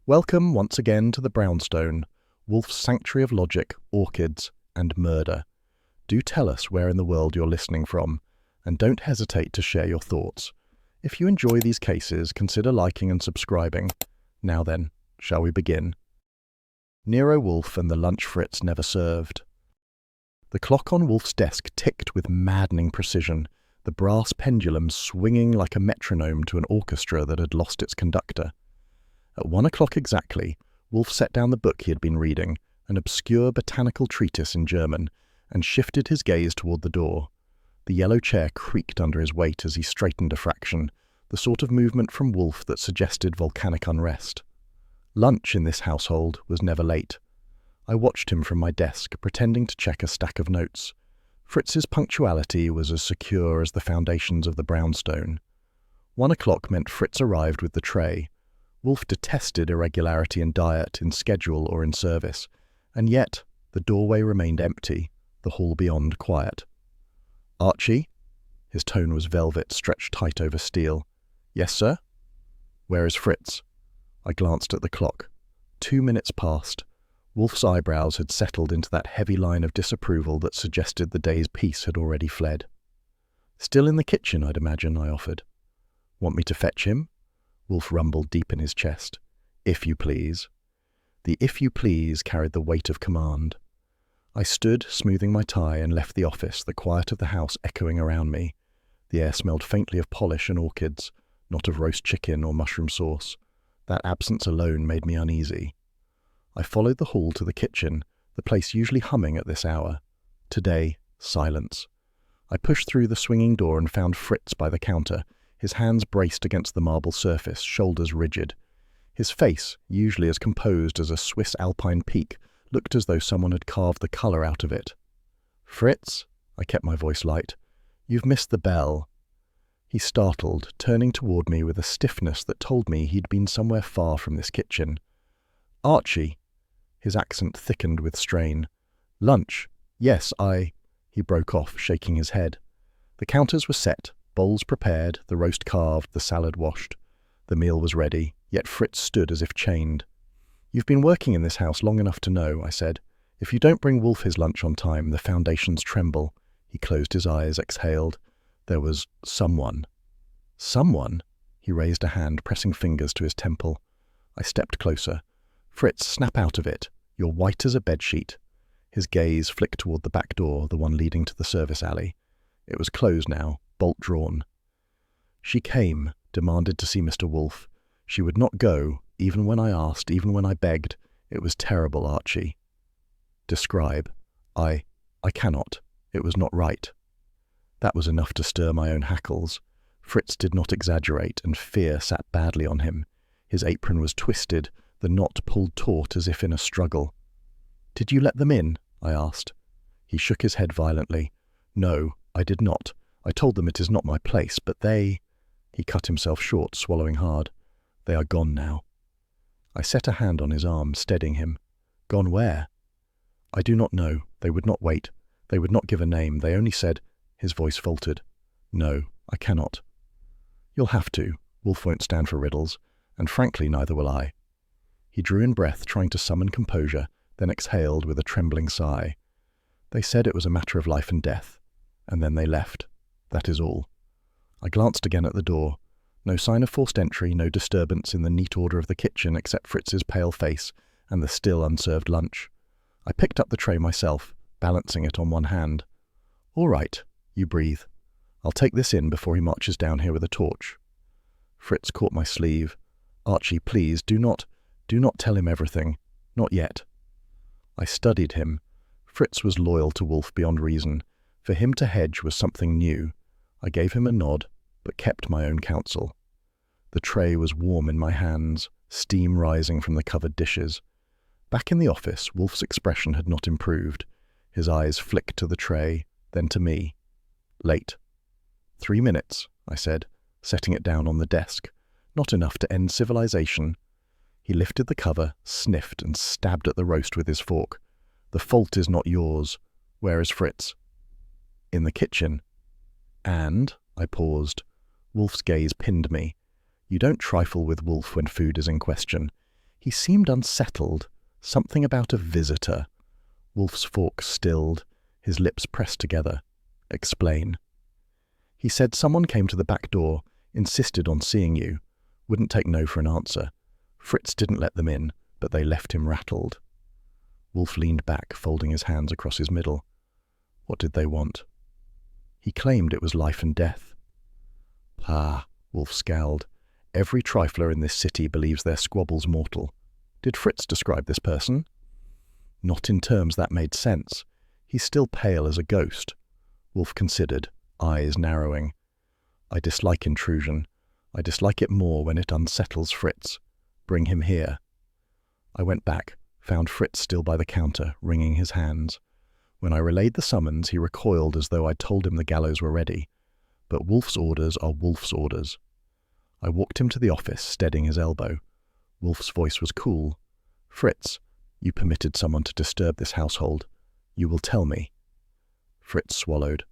Welcome once again to the Brownstone, Wolfe's sanctuary of logic, orchids, and murder. Do tell us where in the world you're listening from, and don't hesitate to share your thoughts. If you enjoy these cases, consider liking and subscribing. Now then, shall we begin? Nero Wolfe and the lunch Fritz never served. The clock on Wolfe's desk ticked with maddening precision, the brass pendulum swinging like a metronome to an orchestra that had lost its conductor. At 1 o'clock exactly, Wolfe set down the book he had been reading, an obscure botanical treatise in German, and shifted his gaze toward the door. The yellow chair creaked under his weight as he straightened a fraction, the sort of movement from Wolfe that suggested volcanic unrest. Lunch in this household was never late. I watched him from my desk, pretending to check a stack of notes. Fritz's punctuality was as secure as the foundations of the brownstone. 1 o'clock meant Fritz arrived with the tray. Wolfe detested irregularity in diet, in schedule, or in service, and yet the doorway remained empty, the hall beyond quiet. "Archie?" His tone was velvet, stretched tight over steel. "Yes, sir?" "Where is Fritz?" I glanced at the clock. 2 minutes passed. Wolfe's eyebrows had settled into that heavy line of disapproval that suggested the day's peace had already fled. "Still in the kitchen, I'd imagine," I offered. "Want me to fetch him?" Wolfe rumbled deep in his chest. "If you please." The "if you please" carried the weight of command. I stood, smoothing my tie, and left the office, the quiet of the house echoing around me. The air smelled faintly of polish and orchids, not of roast chicken or mushroom sauce. That absence alone made me uneasy. I followed the hall to the kitchen, the place usually humming at this hour. Today, silence. I pushed through the swinging door and found Fritz by the counter, his hands braced against the marble surface, shoulders rigid. His face, usually as composed as a Swiss alpine peak, looked as though someone had carved the colour out of it. "Fritz," I kept my voice light, "you've missed the bell." He startled, turning toward me with a stiffness that told me he'd been somewhere far from this kitchen. "Archie." His accent thickened with strain. "Lunch. Yes, He broke off, shaking his head. The counters were set, bowls prepared, the roast carved, the salad washed. The meal was ready, yet Fritz stood as if chained. "You've been working in this house long enough to know," I said. "If you don't bring Wolfe his lunch on time, the foundations tremble." He closed his eyes, exhaled. There was someone. "Someone?" He raised a hand, pressing fingers to his temple. I stepped closer. "Fritz, snap out of it. You're white as a bedsheet." His gaze flicked toward the back door, the one leading to the service alley. It was closed now, bolt drawn. "She came, demanded to see Mr. Wolfe. She would not go, even when I asked, even when I begged. It was terrible, Archie." "Describe." I cannot. It was not right." That was enough to stir my own hackles. Fritz did not exaggerate, and fear sat badly on him. His apron was twisted, the knot pulled taut as if in a struggle. "Did you let them in?" I asked. He shook his head violently. "No, I did not. I told them it is not my place, but they—" He cut himself short, swallowing hard. "They are gone now." I set a hand on his arm, steadying him. "Gone where?" "I do not know. They would not wait. They would not give a name. They only said—" His voice faltered. "No, I cannot." "You'll have to. Wolfe won't stand for riddles, and frankly, neither will I." He drew in breath, trying to summon composure, then exhaled with a trembling sigh. "They said it was a matter of life and death, and then they left. That is all." I glanced again at the door. No sign of forced entry, no disturbance in the neat order of the kitchen except Fritz's pale face and the still unserved lunch. I picked up the tray myself, balancing it on one hand. "All right, you breathe. I'll take this in before he marches down here with a torch." Fritz caught my sleeve. "Archie, please, do not tell him everything. Not yet." I studied him. Fritz was loyal to Wolfe beyond reason. For him to hedge was something new. I gave him a nod, but kept my own counsel. The tray was warm in my hands, steam rising from the covered dishes. Back in the office, Wolfe's expression had not improved. His eyes flicked to the tray, then to me. "Late." 3 minutes, I said, setting it down on the desk. "Not enough to end civilization." He lifted the cover, sniffed, and stabbed at the roast with his fork. "The fault is not yours. Where is Fritz?" "In the kitchen." "And?" I paused. Wolfe's gaze pinned me. "You don't trifle with Wolfe when food is in question. He seemed unsettled, something about a visitor. Wolfe's fork stilled, his lips pressed together. Explain. He said someone came to the back door, insisted on seeing you, wouldn't take no for an answer. Fritz didn't let them in, but they left him rattled. Wolfe leaned back, folding his hands across his middle. What did they want? He claimed it was life and death. Ah, Wolfe scowled. Every trifler in this city believes their squabble's mortal. Did Fritz describe this person? Not in terms that made sense. He's still pale as a ghost. Wolfe considered, eyes narrowing. I dislike intrusion. I dislike it more when it unsettles Fritz. Bring him here. I went back, found Fritz still by the counter, wringing his hands. When I relayed the summons, he recoiled as though I'd told him the gallows were ready. But Wolfe's orders are Wolfe's orders. I walked him to the office, steadying his elbow. Wolfe's voice was cool. Fritz, you permitted someone to disturb this household. You will tell me. Fritz swallowed.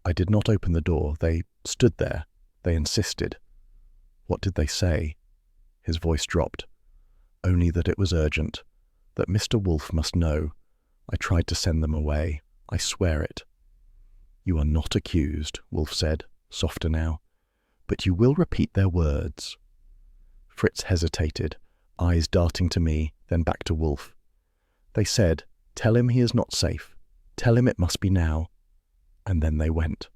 I did not open the door. They stood there. They insisted. What did they say? His voice dropped. Only that it was urgent. That Mr. Wolfe must know. I tried to send them away. I swear it. You are not accused, Wolfe said, softer now. But you will repeat their words. Fritz hesitated, eyes darting to me, then back to Wolfe. They said, tell him he is not safe. Tell him it must be now. And then they went.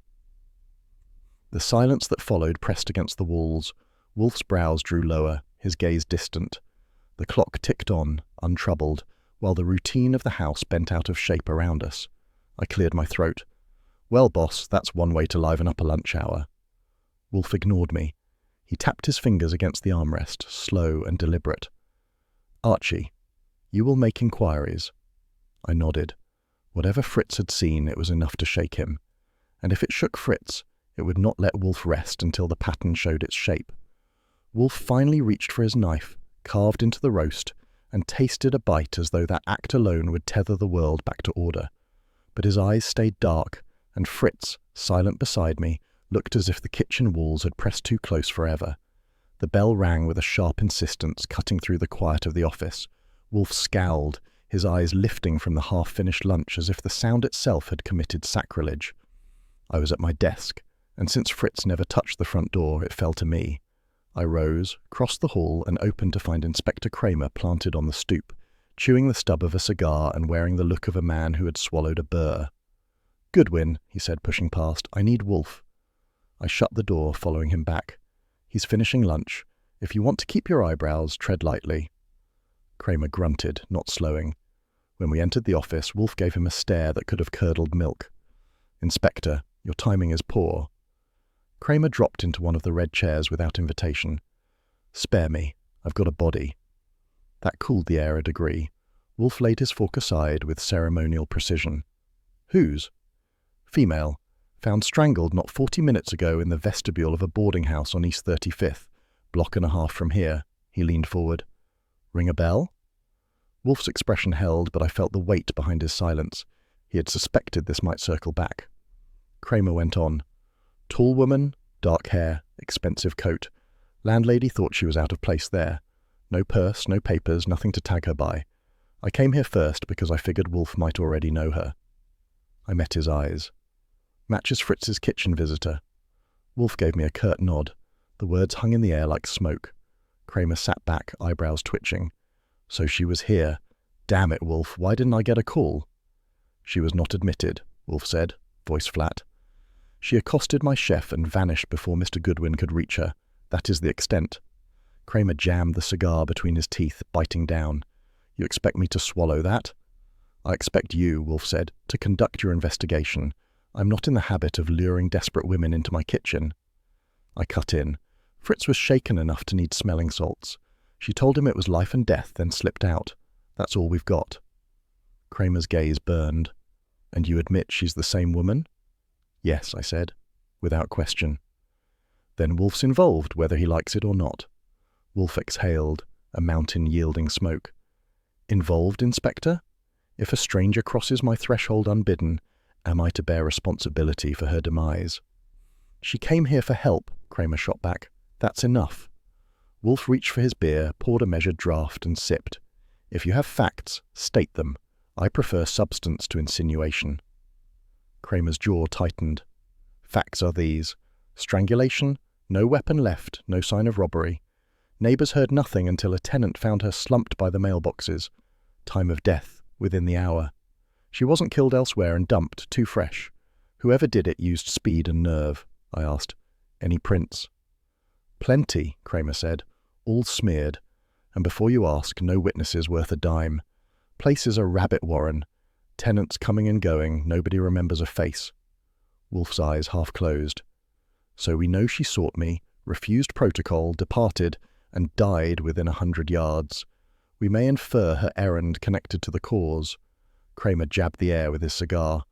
The silence that followed pressed against the walls. Wolfe's brows drew lower, his gaze distant. The clock ticked on, untroubled, while the routine of the house bent out of shape around us. I cleared my throat. Well, boss, that's one way to liven up a lunch hour. Wolfe ignored me. He tapped his fingers against the armrest, slow and deliberate. Archie, you will make inquiries. I nodded. Whatever Fritz had seen, it was enough to shake him. And if it shook Fritz, it would not let Wolfe rest until the pattern showed its shape. Wolfe finally reached for his knife, carved into the roast, and tasted a bite as though that act alone would tether the world back to order. But his eyes stayed dark, and Fritz, silent beside me, looked as if the kitchen walls had pressed too close forever. The bell rang with a sharp insistence, cutting through the quiet of the office. Wolfe scowled, his eyes lifting from the half-finished lunch as if the sound itself had committed sacrilege. I was at my desk, and since Fritz never touched the front door, it fell to me. I rose, crossed the hall, and opened to find Inspector Kramer planted on the stoop, chewing the stub of a cigar and wearing the look of a man who had swallowed a burr. Goodwin, he said, pushing past, I need Wolfe. I shut the door, following him back. He's finishing lunch. If you want to keep your eyebrows, tread lightly. Kramer grunted, not slowing. When we entered the office, Wolfe gave him a stare that could have curdled milk. Inspector, your timing is poor. Kramer dropped into one of the red chairs without invitation. Spare me. I've got a body. That cooled the air a degree. Wolfe laid his fork aside with ceremonial precision. Whose? Female. Found strangled not 40 minutes ago in the vestibule of a boarding house on East 35th, block and a half from here. He leaned forward. Ring a bell? Wolfe's expression held, but I felt the weight behind his silence. He had suspected this might circle back. Kramer went on. Tall woman, dark hair, expensive coat. Landlady thought she was out of place there. No purse, no papers, nothing to tag her by. I came here first because I figured Wolfe might already know her. I met his eyes. Matches Fritz's kitchen visitor. Wolfe gave me a curt nod. The words hung in the air like smoke. Kramer sat back, eyebrows twitching. So she was here. Damn it, Wolfe, why didn't I get a call? She was not admitted, Wolfe said, voice flat. She accosted my chef and vanished before Mr. Goodwin could reach her. That is the extent. Kramer jammed the cigar between his teeth, biting down. You expect me to swallow that? I expect you, Wolfe said, to conduct your investigation. I'm not in the habit of luring desperate women into my kitchen. I cut in. Fritz was shaken enough to need smelling salts. She told him it was life and death, then slipped out. That's all we've got. Kramer's gaze burned. And you admit she's the same woman? Yes, I said, without question. Then Wolfe's involved, whether he likes it or not. Wolfe exhaled, a mountain yielding smoke. Involved, Inspector? If a stranger crosses my threshold unbidden, am I to bear responsibility for her demise? She came here for help, Kramer shot back. That's enough. Wolfe reached for his beer, poured a measured draught, and sipped. If you have facts, state them. I prefer substance to insinuation. Kramer's jaw tightened. Facts are these. Strangulation, no weapon left, no sign of robbery. Neighbours heard nothing until a tenant found her slumped by the mailboxes. Time of death, within the hour. She wasn't killed elsewhere and dumped, too fresh. Whoever did it used speed and nerve, I asked. Any prints? Plenty, Kramer said. All smeared. And before you ask, no witnesses worth a dime. Place is a rabbit warren. Tenants coming and going, nobody remembers a face. Wolfe's eyes half closed. So we know she sought me, refused protocol, departed, and died within 100 yards. We may infer her errand connected to the cause. Kramer jabbed the air with his cigar.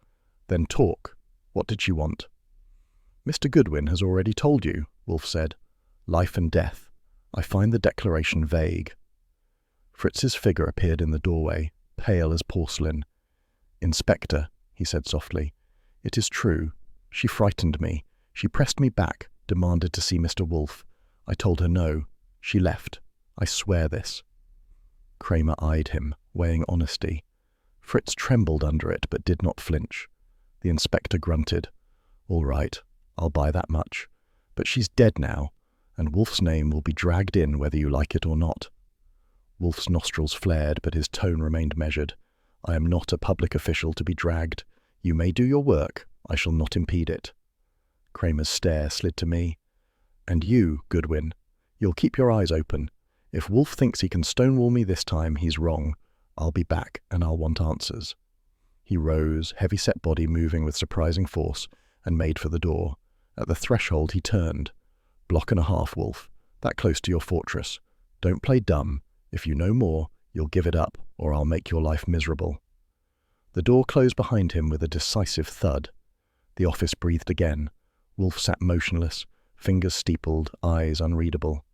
Then talk. What did she want? Mr. Goodwin has already told you, Wolfe said. Life and death. I find the declaration vague. Fritz's figure appeared in the doorway, pale as porcelain. Inspector, he said softly, it is true. She frightened me. She pressed me back, demanded to see Mr. Wolfe. I told her no. She left. I swear this. Kramer eyed him, weighing honesty. Fritz trembled under it, but did not flinch. The inspector grunted. All right, I'll buy that much. But she's dead now, and Wolfe's name will be dragged in whether you like it or not. Wolfe's nostrils flared, but his tone remained measured. I am not a public official to be dragged. You may do your work. I shall not impede it. Kramer's stare slid to me. And you, Goodwin, you'll keep your eyes open. If Wolfe thinks he can stonewall me this time, he's wrong. I'll be back, and I'll want answers. He rose, heavy-set body moving with surprising force, and made for the door. At the threshold he turned. Block and a half, Wolfe. That close to your fortress. Don't play dumb. If you know more, you'll give it up, or I'll make your life miserable. The door closed behind him with a decisive thud. The office breathed again. Wolfe sat motionless, fingers steepled, eyes unreadable.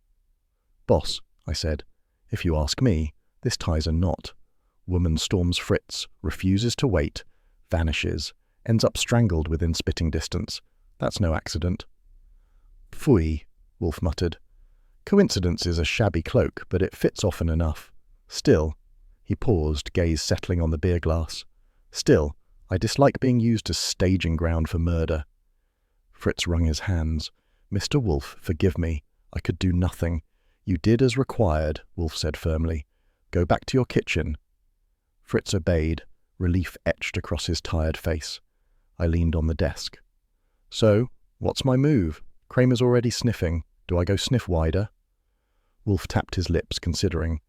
Boss, I said, if you ask me, this ties a knot. Woman storms Fritz, refuses to wait, vanishes, ends up strangled within spitting distance. That's no accident. Phooey, Wolfe muttered. Coincidence is a shabby cloak, but it fits often enough. Still, he paused, gaze settling on the beer glass. Still, I dislike being used as staging ground for murder. Fritz wrung his hands. Mr. Wolfe, forgive me. I could do nothing. You did as required, Wolfe said firmly. Go back to your kitchen. Fritz obeyed, relief etched across his tired face. I leaned on the desk. So, what's my move? Kramer's already sniffing. Do I go sniff wider? Wolfe tapped his lips, considering.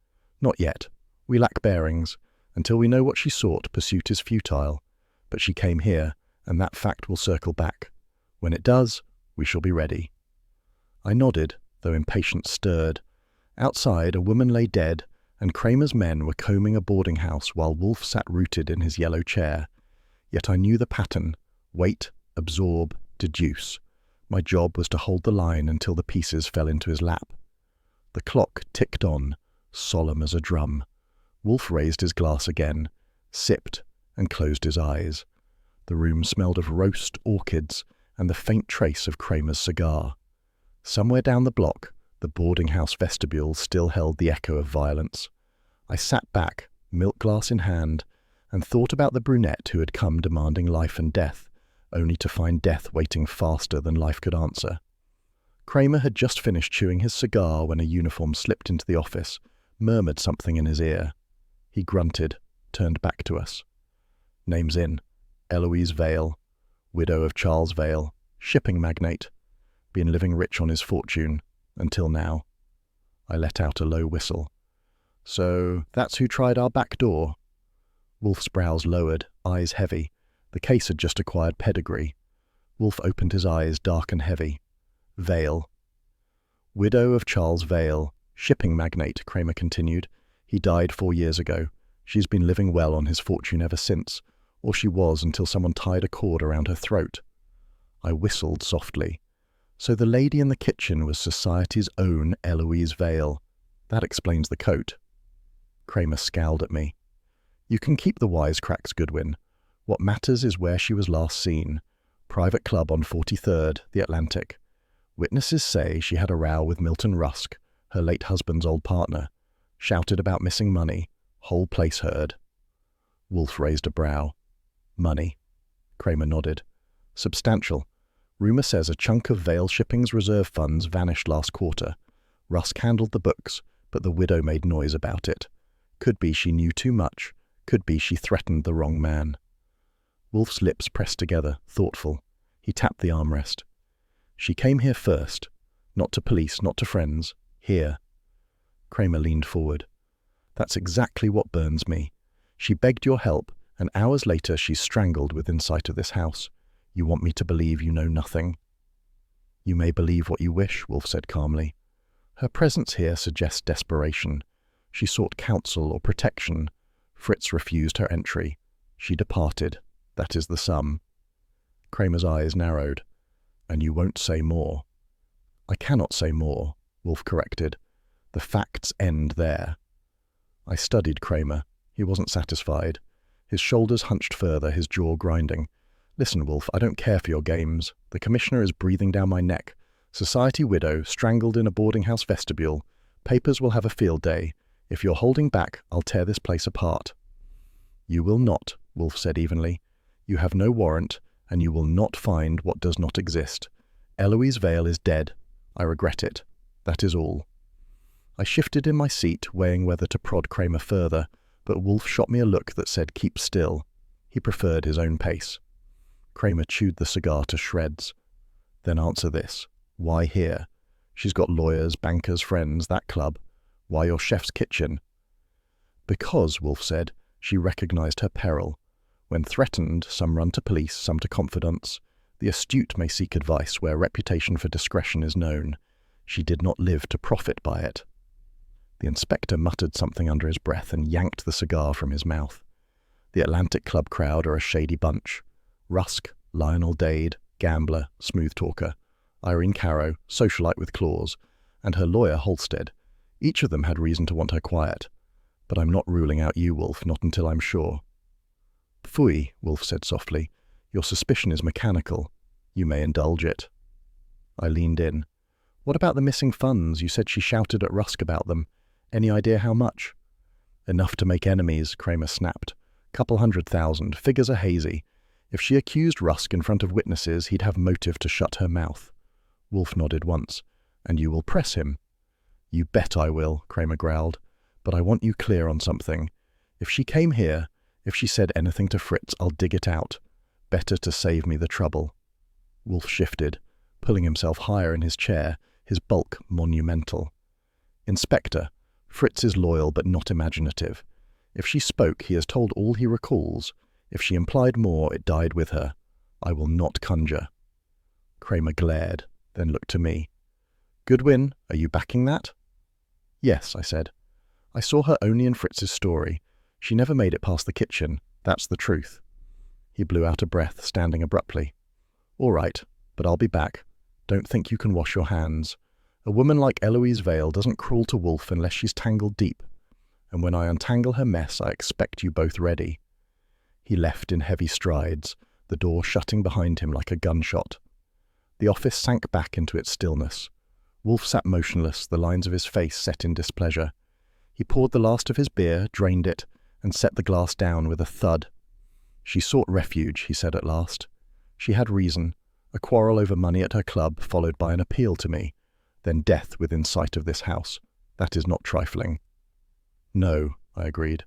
Not yet. We lack bearings. Until we know what she sought, pursuit is futile. But she came here, and that fact will circle back. When it does, we shall be ready. I nodded, though impatience stirred. Outside, a woman lay dead, and Kramer's men were combing a boarding house while Wolfe sat rooted in his yellow chair. Yet I knew the pattern. Wait, absorb, deduce. My job was to hold the line until the pieces fell into his lap. The clock ticked on, solemn as a drum. Wolfe raised his glass again, sipped, and closed his eyes. The room smelled of roast orchids and the faint trace of Kramer's cigar. Somewhere down the block, the boarding house vestibule still held the echo of violence. I sat back, milk glass in hand, and thought about the brunette who had come demanding life and death, only to find death waiting faster than life could answer. Kramer had just finished chewing his cigar when a uniform slipped into the office, murmured something in his ear. He grunted, turned back to us. Name's in. Eloise Vale, widow of Charles Vale, shipping magnate. Been living rich on his fortune, until now. I let out a low whistle. So, that's who tried our back door? Wolfe's brows lowered, eyes heavy. The case had just acquired pedigree. Wolfe opened his eyes, dark and heavy. Vale. Widow of Charles Vale, shipping magnate, Kramer continued. He died 4 years ago. She's been living well on his fortune ever since, or she was until someone tied a cord around her throat. I whistled softly. So the lady in the kitchen was society's own Eloise Vale. That explains the coat. Kramer scowled at me. You can keep the wisecracks, Goodwin. What matters is where she was last seen. Private club on 43rd, the Atlantic. Witnesses say she had a row with Milton Rusk, her late husband's old partner, shouted about missing money. Whole place heard. Wolfe raised a brow. Money. Kramer nodded. Substantial. Rumour says a chunk of Vale Shipping's reserve funds vanished last quarter. Rusk handled the books, but the widow made noise about it. Could be she knew too much. Could be she threatened the wrong man. Wolfe's lips pressed together, thoughtful. He tapped the armrest. She came here first. Not to police, not to friends. Here. Kramer leaned forward. That's exactly what burns me. She begged your help, and hours later she's strangled within sight of this house. You want me to believe you know nothing? You may believe what you wish, Wolfe said calmly. Her presence here suggests desperation. She sought counsel or protection. Fritz refused her entry. She departed. That is the sum. Kramer's eyes narrowed. And you won't say more. I cannot say more, Wolfe corrected. The facts end there. I studied Kramer. He wasn't satisfied. His shoulders hunched further, his jaw grinding. Listen, Wolfe, I don't care for your games. The commissioner is breathing down my neck. Society widow, strangled in a boarding house vestibule. Papers will have a field day. If you're holding back, I'll tear this place apart. You will not, Wolfe said evenly. You have no warrant, and you will not find what does not exist. Eloise Vale is dead. I regret it. That is all. I shifted in my seat, weighing whether to prod Kramer further, but Wolfe shot me a look that said keep still. He preferred his own pace. Kramer chewed the cigar to shreds. Then answer this. Why here? She's got lawyers, bankers, friends, that club. Why your chef's kitchen? Because, Wolfe said, she recognized her peril. When threatened, some run to police, some to confidants. The astute may seek advice where reputation for discretion is known. She did not live to profit by it. The inspector muttered something under his breath and yanked the cigar from his mouth. The Atlantic Club crowd are a shady bunch. Rusk, Lionel Dade, gambler, smooth talker. Irene Carrow, socialite with claws, and her lawyer Halstead. Each of them had reason to want her quiet. But I'm not ruling out you, Wolfe, not until I'm sure. Phooey, Wolfe said softly. Your suspicion is mechanical. You may indulge it. I leaned in. What about the missing funds? You said she shouted at Rusk about them. Any idea how much? Enough to make enemies, Kramer snapped. Couple 100,000. Figures are hazy. If she accused Rusk in front of witnesses, he'd have motive to shut her mouth. Wolfe nodded once. And you will press him. You bet I will, Kramer growled. But I want you clear on something. If she came here, if she said anything to Fritz, I'll dig it out. Better to save me the trouble. Wolfe shifted, pulling himself higher in his chair, his bulk monumental. Inspector, Fritz is loyal but not imaginative. If she spoke, he has told all he recalls. If she implied more, it died with her. I will not conjure. Kramer glared, then looked to me. Goodwin, are you backing that? Yes, I said. I saw her only in Fritz's story. She never made it past the kitchen. That's the truth. He blew out a breath, standing abruptly. All right, but I'll be back. Don't think you can wash your hands. A woman like Eloise Vale doesn't crawl to Wolfe unless she's tangled deep. And when I untangle her mess, I expect you both ready. He left in heavy strides, the door shutting behind him like a gunshot. The office sank back into its stillness. Wolfe sat motionless, the lines of his face set in displeasure. He poured the last of his beer, drained it, and set the glass down with a thud. She sought refuge, he said at last. She had reason, a quarrel over money at her club, followed by an appeal to me, then death within sight of this house. That is not trifling. No, I agreed.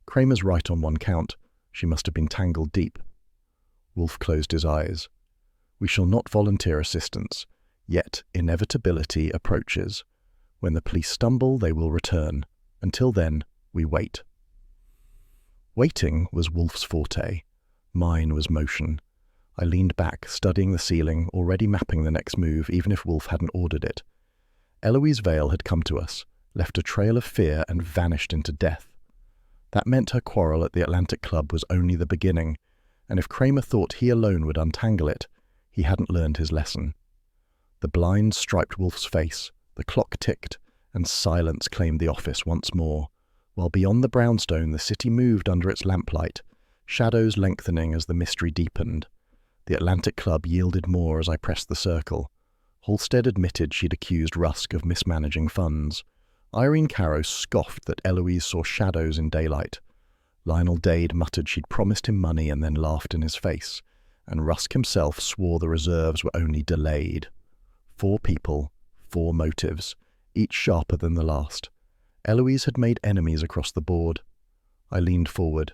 Kramer's right on one count. She must have been tangled deep. Wolfe closed his eyes. We shall not volunteer assistance, yet inevitability approaches. When the police stumble, they will return. Until then, we wait. Waiting was Wolfe's forte. Mine was motion. I leaned back, studying the ceiling, already mapping the next move, even if Wolfe hadn't ordered it. Eloise Vale had come to us, left a trail of fear and vanished into death. That meant her quarrel at the Atlantic Club was only the beginning, and if Kramer thought he alone would untangle it, he hadn't learned his lesson. The blinds striped Wolfe's face, the clock ticked, and silence claimed the office once more, while beyond the brownstone the city moved under its lamplight, shadows lengthening as the mystery deepened. The Atlantic Club yielded more as I pressed the circle. Halstead admitted she'd accused Rusk of mismanaging funds. Irene Carrow scoffed that Eloise saw shadows in daylight. Lionel Dade muttered she'd promised him money and then laughed in his face, and Rusk himself swore the reserves were only delayed. 4 people, 4 motives, each sharper than the last. Eloise had made enemies across the board. I leaned forward.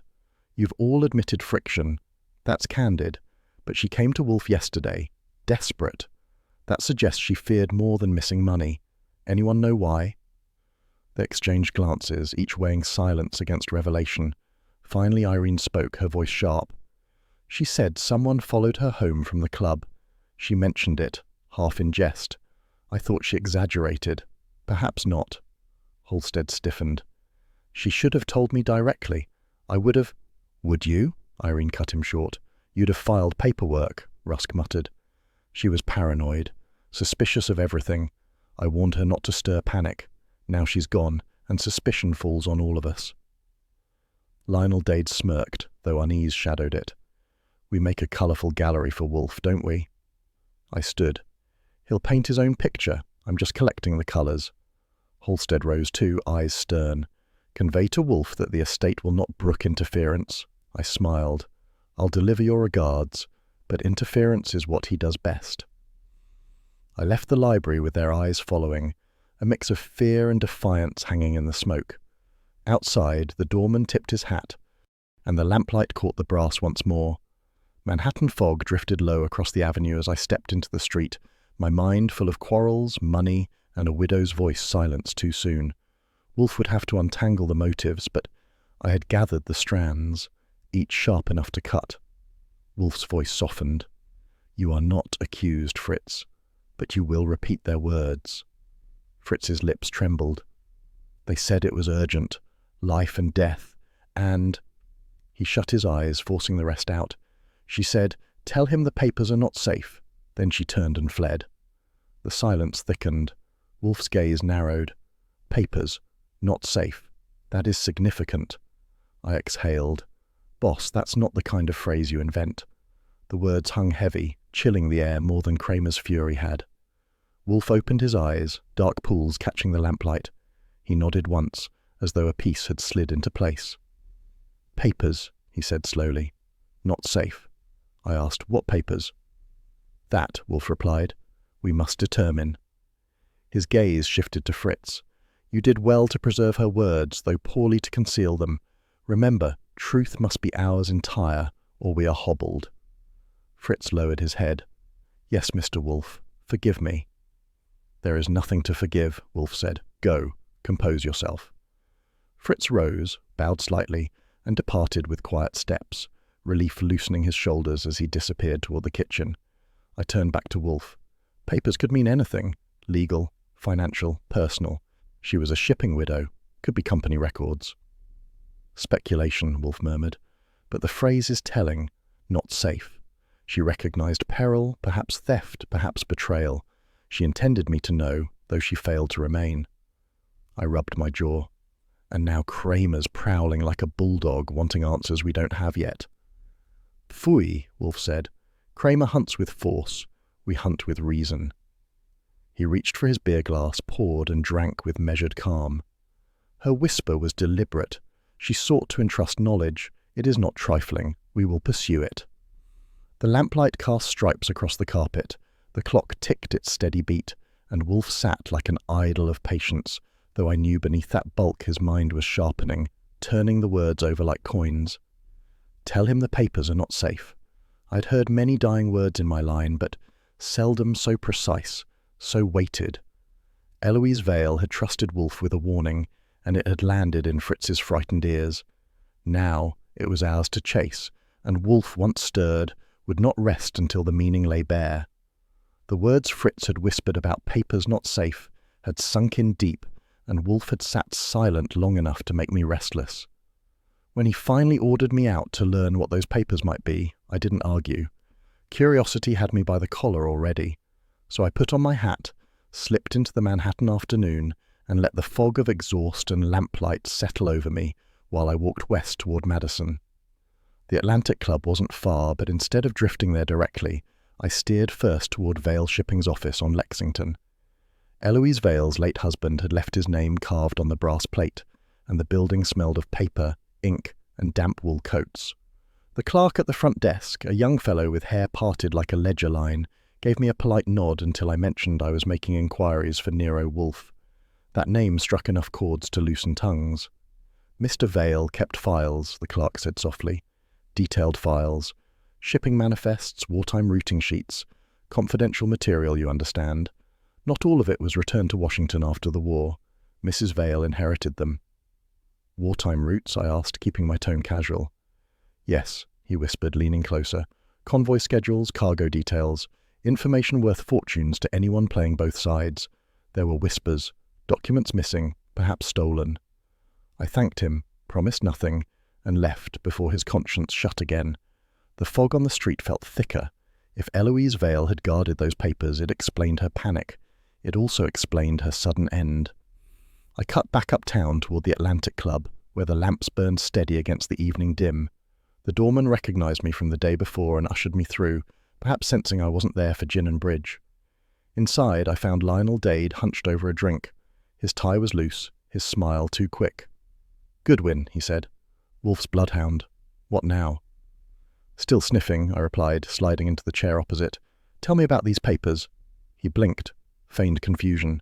You've all admitted friction. That's candid. But she came to Wolfe yesterday, desperate. That suggests she feared more than missing money. Anyone know why? They exchanged glances, each weighing silence against revelation. Finally Irene spoke, her voice sharp. She said someone followed her home from the club. She mentioned it, half in jest. I thought she exaggerated. Perhaps not. Halstead stiffened. She should have told me directly. I would have... Would you? Irene cut him short. You'd have filed paperwork, Rusk muttered. She was paranoid, suspicious of everything. I warned her not to stir panic. Now she's gone, and suspicion falls on all of us. Lionel Dade smirked, though unease shadowed it. We make a colourful gallery for Wolfe, don't we? I stood. He'll paint his own picture. I'm just collecting the colours. Halstead rose too, eyes stern. Convey to Wolfe that the estate will not brook interference. I smiled. I'll deliver your regards, but interference is what he does best. I left the library with their eyes following, a mix of fear and defiance hanging in the smoke. Outside, the doorman tipped his hat, and the lamplight caught the brass once more. Manhattan fog drifted low across the avenue as I stepped into the street, my mind full of quarrels, money, and a widow's voice silenced too soon. Wolfe would have to untangle the motives, but I had gathered the strands, each sharp enough to cut. Wolfe's voice softened. You are not accused, Fritz, but you will repeat their words. Fritz's lips trembled. They said it was urgent, life and death, and... He shut his eyes, forcing the rest out. She said, tell him the papers are not safe. Then she turned and fled. The silence thickened. Wolfe's gaze narrowed. Papers, not safe. That is significant. I exhaled. Boss, that's not the kind of phrase you invent. The words hung heavy, chilling the air more than Kramer's fury had. Wolfe opened his eyes, dark pools catching the lamplight. He nodded once, as though a piece had slid into place. Papers, he said slowly. Not safe. I asked, what papers? That, Wolfe replied. We must determine. His gaze shifted to Fritz. You did well to preserve her words, though poorly to conceal them. Remember, truth must be ours entire, or we are hobbled. Fritz lowered his head. Yes, Mr. Wolfe, forgive me. There is nothing to forgive, Wolfe said. Go, compose yourself. Fritz rose, bowed slightly, and departed with quiet steps, relief loosening his shoulders as he disappeared toward the kitchen. I turned back to Wolfe. Papers could mean anything. Legal, financial, personal. She was a shipping widow. Could be company records. Speculation, Wolfe murmured. But the phrase is telling, not safe. She recognized peril, perhaps theft, perhaps betrayal. She intended me to know, though she failed to remain. I rubbed my jaw. And now Kramer's prowling like a bulldog, wanting answers we don't have yet. Pfui, Wolfe said. Kramer hunts with force. We hunt with reason. He reached for his beer glass, poured, and drank with measured calm. Her whisper was deliberate. She sought to entrust knowledge. It is not trifling. We will pursue it. The lamplight cast stripes across the carpet. The clock ticked its steady beat, and Wolfe sat like an idol of patience, though I knew beneath that bulk his mind was sharpening, turning the words over like coins. Tell him the papers are not safe. I'd heard many dying words in my line, but seldom so precise, so weighted. Eloise Vale had trusted Wolfe with a warning, and it had landed in Fritz's frightened ears. Now it was ours to chase, and Wolfe, once stirred, would not rest until the meaning lay bare. The words Fritz had whispered about papers not safe had sunk in deep, and Wolfe had sat silent long enough to make me restless. When he finally ordered me out to learn what those papers might be, I didn't argue. Curiosity had me by the collar already, so I put on my hat, slipped into the Manhattan afternoon, and let the fog of exhaust and lamplight settle over me while I walked west toward Madison. The Atlantic Club wasn't far, but instead of drifting there directly, I steered first toward Vale Shipping's office on Lexington. Eloise Vale's late husband had left his name carved on the brass plate, and the building smelled of paper, ink, and damp wool coats. The clerk at the front desk, a young fellow with hair parted like a ledger line, gave me a polite nod until I mentioned I was making inquiries for Nero Wolfe. That name struck enough chords to loosen tongues. Mr. Vale kept files, the clerk said softly. Detailed files. Shipping manifests, wartime routing sheets. Confidential material, you understand. Not all of it was returned to Washington after the war. Mrs. Vale inherited them. Wartime routes? I asked, keeping my tone casual. Yes, he whispered, leaning closer. Convoy schedules, cargo details. Information worth fortunes to anyone playing both sides. There were whispers. Documents missing, perhaps stolen. I thanked him, promised nothing, and left before his conscience shut again. The fog on the street felt thicker. If Eloise Vale had guarded those papers, it explained her panic. It also explained her sudden end. I cut back uptown toward the Atlantic Club, where the lamps burned steady against the evening dim. The doorman recognized me from the day before and ushered me through, perhaps sensing I wasn't there for gin and bridge. Inside, I found Lionel Dade hunched over a drink. His tie was loose, his smile too quick. "Goodwin," he said. "Wolfe's bloodhound. What now?" "Still sniffing," I replied, sliding into the chair opposite. "Tell me about these papers." He blinked, feigned confusion.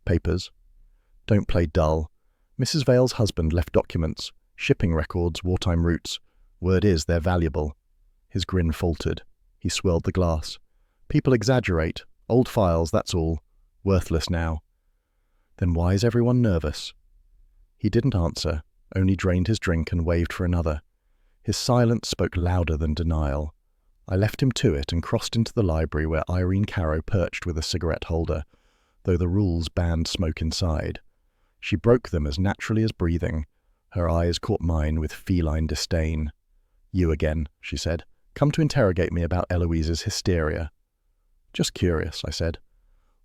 "Papers?" "Don't play dull. Mrs. Vale's husband left documents, shipping records, wartime routes. Word is they're valuable." His grin faltered. He swirled the glass. "People exaggerate. Old files, that's all. Worthless now." "Then why is everyone nervous?" He didn't answer, only drained his drink and waved for another. His silence spoke louder than denial. I left him to it and crossed into the library where Irene Caro perched with a cigarette holder, though the rules banned smoke inside. She broke them as naturally as breathing. Her eyes caught mine with feline disdain. "You again," she said. "Come to interrogate me about Eloise's hysteria." "Just curious," I said.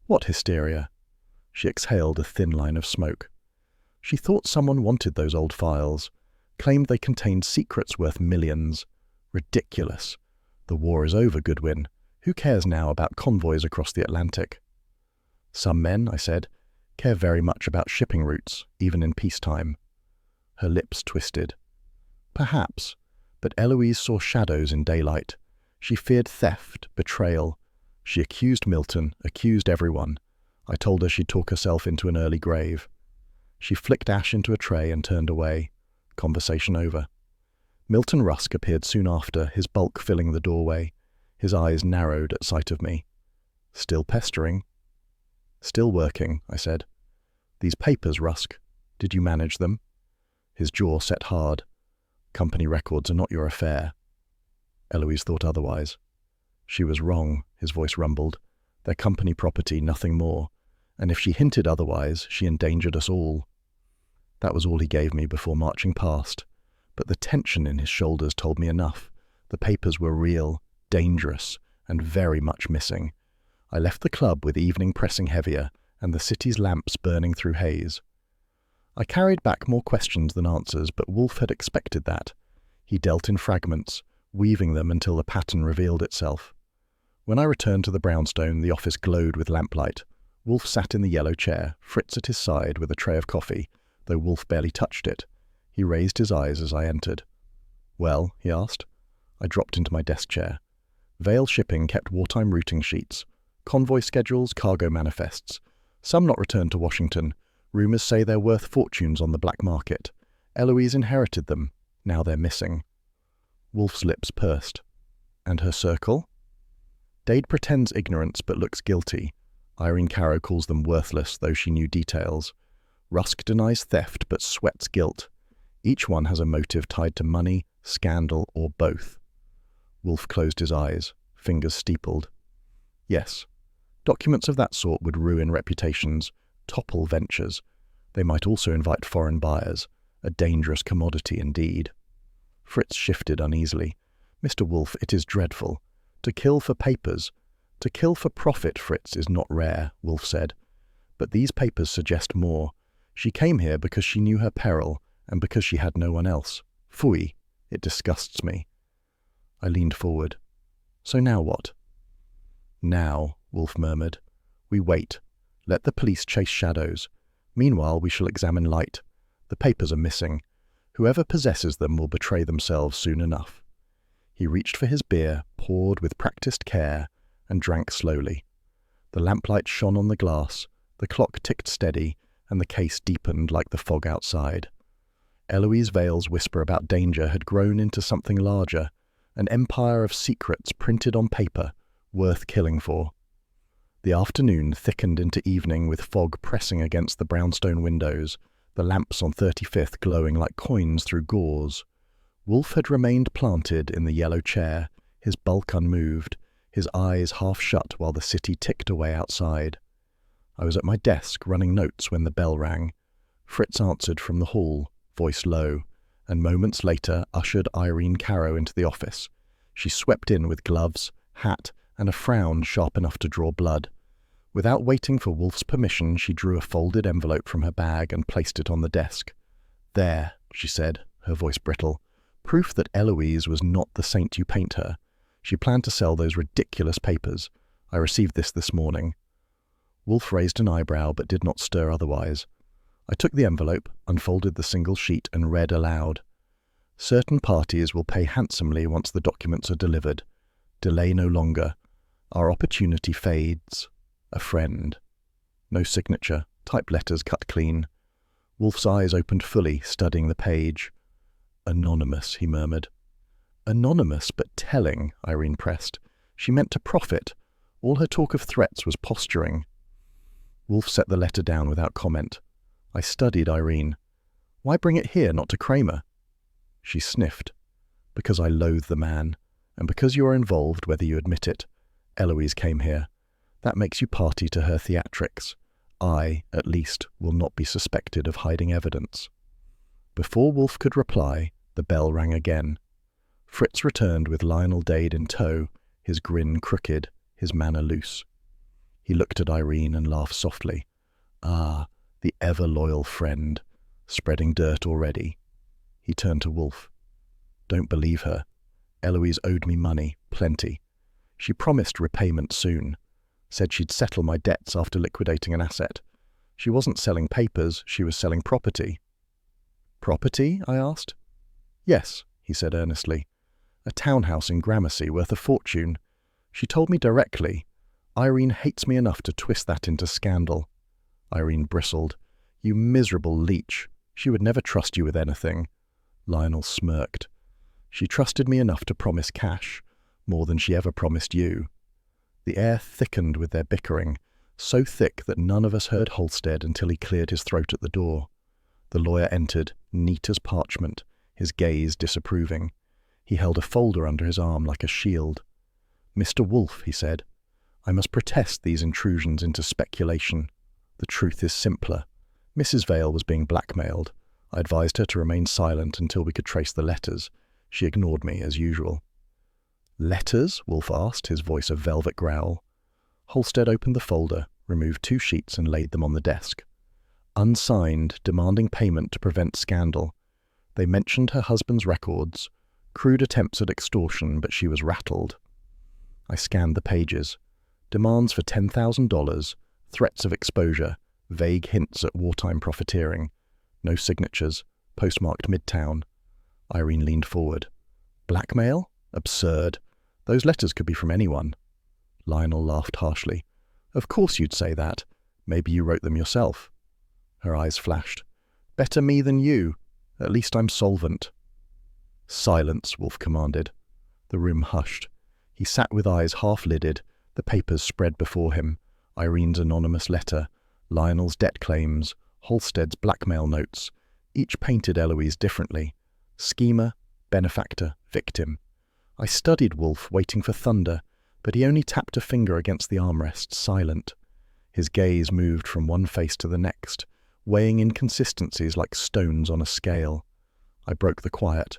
"What hysteria?" She exhaled a thin line of smoke. She thought someone wanted those old files, claimed they contained secrets worth millions. Ridiculous. The war is over, Goodwin. Who cares now about convoys across the Atlantic? "Some men," I said, "care very much about shipping routes, even in peacetime." Her lips twisted. "Perhaps, but Eloise saw shadows in daylight. She feared theft, betrayal. She accused Milton, accused everyone. I told her she'd talk herself into an early grave." She flicked ash into a tray and turned away. Conversation over. Milton Rusk appeared soon after, his bulk filling the doorway. His eyes narrowed at sight of me. "Still pestering?" "Still working," I said. "These papers, Rusk, did you manage them?" His jaw set hard. "Company records are not your affair." Eloise thought otherwise. She was wrong, his voice rumbled. Their company property, nothing more. And if she hinted otherwise, she endangered us all. That was all he gave me before marching past. But the tension in his shoulders told me enough. The papers were real, dangerous, and very much missing. I left the club with evening pressing heavier, and the city's lamps burning through haze. I carried back more questions than answers, but Wolfe had expected that. He dealt in fragments, weaving them until the pattern revealed itself. When I returned to the brownstone, the office glowed with lamplight. Wolfe sat in the yellow chair, Fritz at his side with a tray of coffee, though Wolfe barely touched it. He raised his eyes as I entered. "Well?" he asked. I dropped into my desk chair. Vale Shipping kept wartime routing sheets, convoy schedules, cargo manifests. Some not returned to Washington. Rumors say they're worth fortunes on the black market. Eloise inherited them. Now they're missing. Wolfe's lips pursed. "And her circle?" "Dade pretends ignorance but looks guilty. Irene Caro calls them worthless, though she knew details. Rusk denies theft but sweats guilt. Each one has a motive tied to money, scandal, or both." Wolfe closed his eyes, fingers steepled. "Yes, documents of that sort would ruin reputations, topple ventures. They might also invite foreign buyers, a dangerous commodity indeed." Fritz shifted uneasily. "Mr. Wolfe, it is dreadful. To kill for papers. To kill for profit, Fritz, is not rare," Wolfe said. "But these papers suggest more. She came here because she knew her peril, and because she had no one else. Phooey, it disgusts me." I leaned forward. "So now what?" Now, Wolfe murmured. We wait. Let the police chase shadows. Meanwhile, we shall examine light. The papers are missing. Whoever possesses them will betray themselves soon enough. He reached for his beer, poured with practiced care, and drank slowly. The lamplight shone on the glass, the clock ticked steady, and the case deepened like the fog outside. Eloise Vale's whisper about danger had grown into something larger, an empire of secrets printed on paper, worth killing for. The afternoon thickened into evening with fog pressing against the brownstone windows, the lamps on 35th glowing like coins through gauze. Wolfe had remained planted in the yellow chair, his bulk unmoved, his eyes half shut while the city ticked away outside. I was at my desk running notes when the bell rang. Fritz answered from the hall, voice low, and moments later ushered Irene Carrow into the office. She swept in with gloves, hat, and a frown sharp enough to draw blood. Without waiting for Wolfe's permission, she drew a folded envelope from her bag and placed it on the desk. There, she said, her voice brittle. Proof that Eloise was not the saint you paint her. She planned to sell those ridiculous papers. I received this morning. Wolfe raised an eyebrow but did not stir otherwise. I took the envelope, unfolded the single sheet, and read aloud. Certain parties will pay handsomely once the documents are delivered. Delay no longer. Our opportunity fades. A friend. No signature. Typed letters cut clean. Wolfe's eyes opened fully, studying the page. Anonymous, he murmured. Anonymous, but telling, Irene pressed. She meant to profit. All her talk of threats was posturing. Wolfe set the letter down without comment. I studied Irene. Why bring it here, not to Kramer? She sniffed. Because I loathe the man, and because you are involved, whether you admit it. Eloise came here. That makes you party to her theatrics. I, at least, will not be suspected of hiding evidence. Before Wolfe could reply, the bell rang again. Fritz returned with Lionel Dade in tow, his grin crooked, his manner loose. He looked at Irene and laughed softly. Ah, the ever-loyal friend, spreading dirt already. He turned to Wolfe. Don't believe her. Eloise owed me money, plenty. She promised repayment soon. Said she'd settle my debts after liquidating an asset. She wasn't selling papers, she was selling property. Property? I asked. Yes, he said earnestly. A townhouse in Gramercy worth a fortune. She told me directly. Irene hates me enough to twist that into scandal. Irene bristled. You miserable leech. She would never trust you with anything. Lionel smirked. She trusted me enough to promise cash, more than she ever promised you. The air thickened with their bickering, so thick that none of us heard Halstead until he cleared his throat at the door. The lawyer entered, neat as parchment, his gaze disapproving. He held a folder under his arm like a shield. Mr. Wolfe, he said, I must protest these intrusions into speculation. The truth is simpler. Mrs. Vale was being blackmailed. I advised her to remain silent until we could trace the letters. She ignored me, as usual. Letters? Wolfe asked, his voice a velvet growl. Halstead opened the folder, removed 2 sheets and laid them on the desk. Unsigned, demanding payment to prevent scandal. They mentioned her husband's records, crude attempts at extortion, but she was rattled. I scanned the pages. Demands for $10,000, threats of exposure, vague hints at wartime profiteering. No signatures, postmarked Midtown. Irene leaned forward. Blackmail? Absurd. Those letters could be from anyone. Lionel laughed harshly. Of course you'd say that. Maybe you wrote them yourself. Her eyes flashed. Better me than you. At least I'm solvent. Silence, Wolfe commanded. The room hushed. He sat with eyes half-lidded, the papers spread before him. Irene's anonymous letter, Lionel's debt claims, Halstead's blackmail notes. Each painted Eloise differently. Schemer, benefactor, victim. I studied Wolfe, waiting for thunder, but he only tapped a finger against the armrest, silent. His gaze moved from one face to the next, weighing inconsistencies like stones on a scale. I broke the quiet.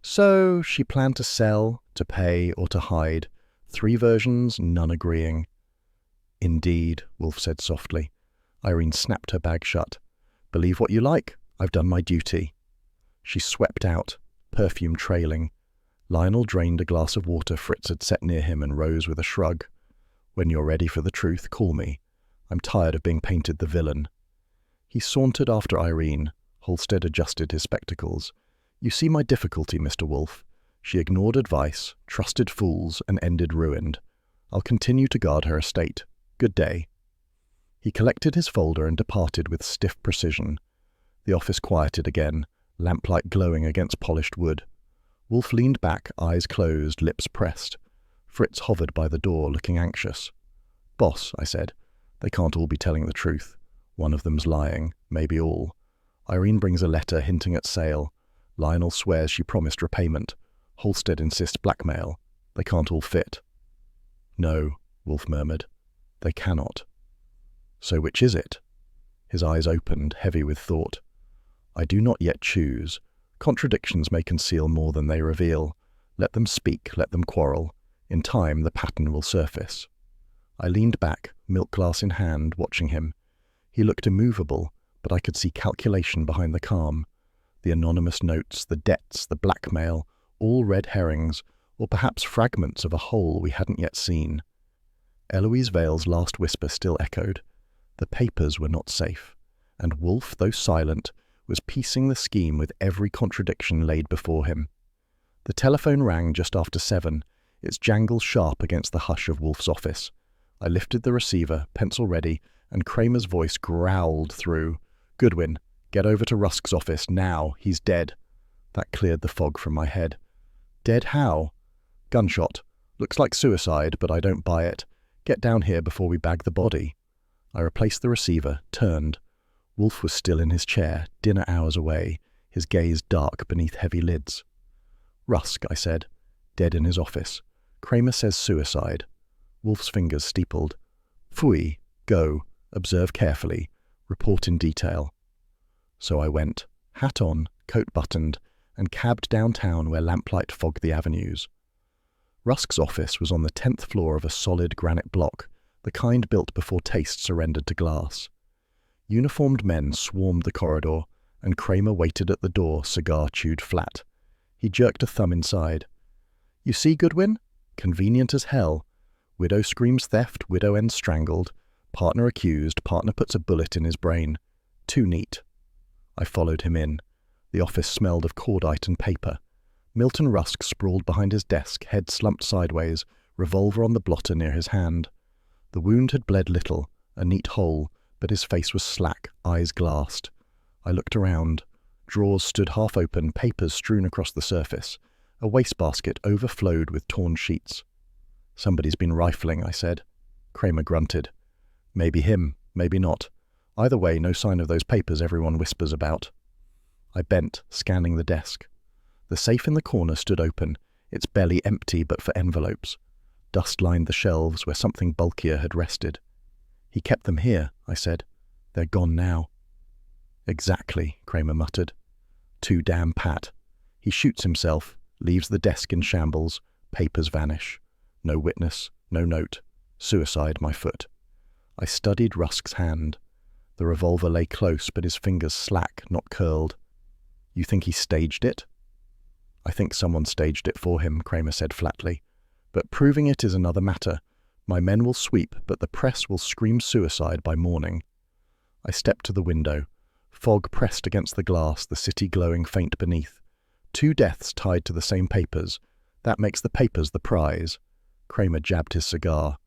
So she planned to sell, to pay, or to hide. 3 versions, none agreeing. Indeed, Wolfe said softly. Irene snapped her bag shut. Believe what you like. I've done my duty. She swept out, perfume trailing. Lionel drained a glass of water Fritz had set near him and rose with a shrug. When you're ready for the truth, call me. I'm tired of being painted the villain. He sauntered after Irene. Halstead adjusted his spectacles. You see my difficulty, Mr. Wolfe. She ignored advice, trusted fools, and ended ruined. I'll continue to guard her estate. Good day. He collected his folder and departed with stiff precision. The office quieted again, lamplight glowing against polished wood. Wolfe leaned back, eyes closed, lips pressed. Fritz hovered by the door, looking anxious. Boss, I said, they can't all be telling the truth. One of them's lying, maybe all. Irene brings a letter hinting at sale. Lionel swears she promised repayment. Halstead insists blackmail. They can't all fit. No, Wolfe murmured. They cannot. So which is it? His eyes opened, heavy with thought. I do not yet choose. Contradictions may conceal more than they reveal. Let them speak, let them quarrel. In time, the pattern will surface. I leaned back, milk glass in hand, watching him. He looked immovable, but I could see calculation behind the calm. The anonymous notes, the debts, the blackmail, all red herrings, or perhaps fragments of a whole we hadn't yet seen. Eloise Vale's last whisper still echoed. The papers were not safe, and Wolfe, though silent, was piecing the scheme with every contradiction laid before him. The telephone rang just after 7, its jangle sharp against the hush of Wolfe's office. I lifted the receiver, pencil ready, and Kramer's voice growled through. Goodwin, get over to Rusk's office now. He's dead. That cleared the fog from my head. Dead how? Gunshot. Looks like suicide, but I don't buy it. Get down here before we bag the body. I replaced the receiver, turned. Wolfe was still in his chair, dinner hours away, his gaze dark beneath heavy lids. Rusk, I said. Dead in his office. Kramer says suicide. Wolfe's fingers steepled. Phooey. Go. Observe carefully. Report in detail. So I went, hat on, coat buttoned, and cabbed downtown where lamplight fogged the avenues. Rusk's office was on the 10th floor of a solid granite block, the kind built before taste surrendered to glass. Uniformed men swarmed the corridor, and Kramer waited at the door, cigar chewed flat. He jerked a thumb inside. You see, Goodwin? Convenient as hell. Widow screams theft, widow ends strangled. Partner accused, partner puts a bullet in his brain. Too neat. I followed him in. The office smelled of cordite and paper. Milton Rusk sprawled behind his desk, head slumped sideways, revolver on the blotter near his hand. The wound had bled little, a neat hole, but his face was slack, eyes glassed. I looked around. Drawers stood half open, papers strewn across the surface. A wastebasket overflowed with torn sheets. Somebody's been rifling, I said. Kramer grunted. Maybe him, maybe not. Either way, no sign of those papers everyone whispers about. I bent, scanning the desk. The safe in the corner stood open, its belly empty but for envelopes. Dust lined the shelves where something bulkier had rested. He kept them here, I said. They're gone now. Exactly, Kramer muttered. Too damn pat. He shoots himself, leaves the desk in shambles, papers vanish. No witness, no note. Suicide, my foot. I studied Rusk's hand. The revolver lay close, but his fingers slack, not curled. You think he staged it? I think someone staged it for him, Kramer said flatly. But proving it is another matter. My men will sweep, but the press will scream suicide by morning. I stepped to the window. Fog pressed against the glass, the city glowing faint beneath. 2 deaths tied to the same papers. That makes the papers the prize. Kramer jabbed his cigar.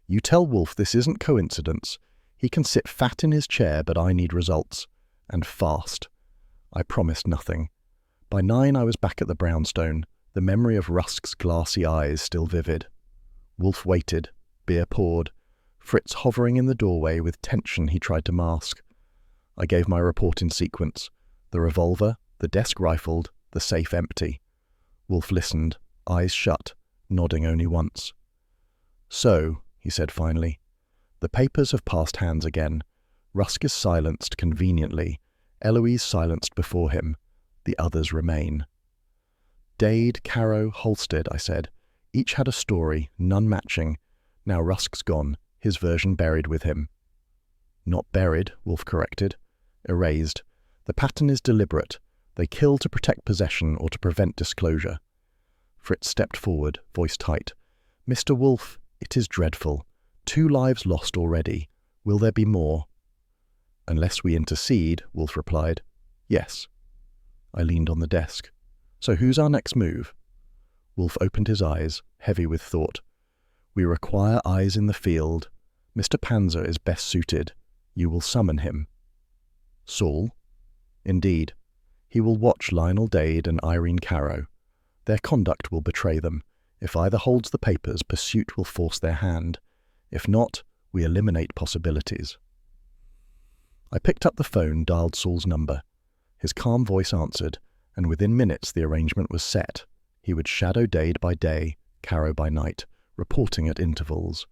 You tell Wolfe this isn't coincidence. He can sit fat in his chair, but I need results. And fast. I promised nothing. By 9 I was back at the brownstone, the memory of Rusk's glassy eyes still vivid. Wolfe waited, beer poured, Fritz hovering in the doorway with tension he tried to mask. I gave my report in sequence. The revolver, the desk rifled, the safe empty. Wolfe listened, eyes shut, nodding only once. So, he said finally, the papers have passed hands again. Rusk is silenced conveniently. Eloise silenced before him. The others remain. Dade, Caro, Halstead, I said. Each had a story, none matching. Now Rusk's gone, his version buried with him. Not buried, Wolfe corrected. Erased. The pattern is deliberate. They kill to protect possession or to prevent disclosure. Fritz stepped forward, voice tight. Mr. Wolfe, it is dreadful. 2 lives lost already. Will there be more? Unless we intercede, Wolfe replied. Yes. I leaned on the desk. So who's our next move? Wolfe opened his eyes, heavy with thought. We require eyes in the field. Mr. Panzer is best suited. You will summon him. Saul? Indeed. He will watch Lionel Dade and Irene Carrow. Their conduct will betray them. If either holds the papers, pursuit will force their hand. If not, we eliminate possibilities. I picked up the phone, dialed Saul's number. His calm voice answered, and within minutes the arrangement was set. He would shadow Dade by day, Carrow by night, reporting at intervals.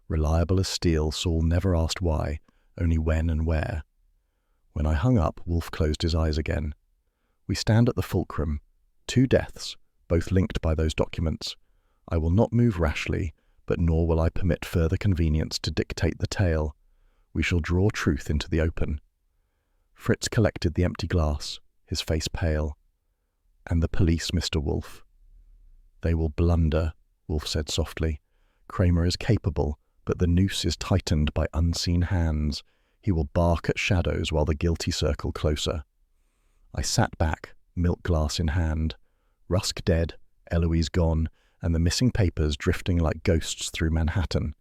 Reliable as steel, Saul never asked why, only when and where. When I hung up, Wolfe closed his eyes again. We stand at the fulcrum. 2 deaths, both linked by those documents. I will not move rashly, but nor will I permit further convenience to dictate the tale. We shall draw truth into the open. Fritz collected the empty glass, his face pale. And the police, Mr. Wolfe? They will blunder, Wolfe said softly. Kramer is capable, but the noose is tightened by unseen hands. He will bark at shadows while the guilty circle closer. I sat back, milk glass in hand. Rusk dead, Eloise gone, and the missing papers drifting like ghosts through Manhattan.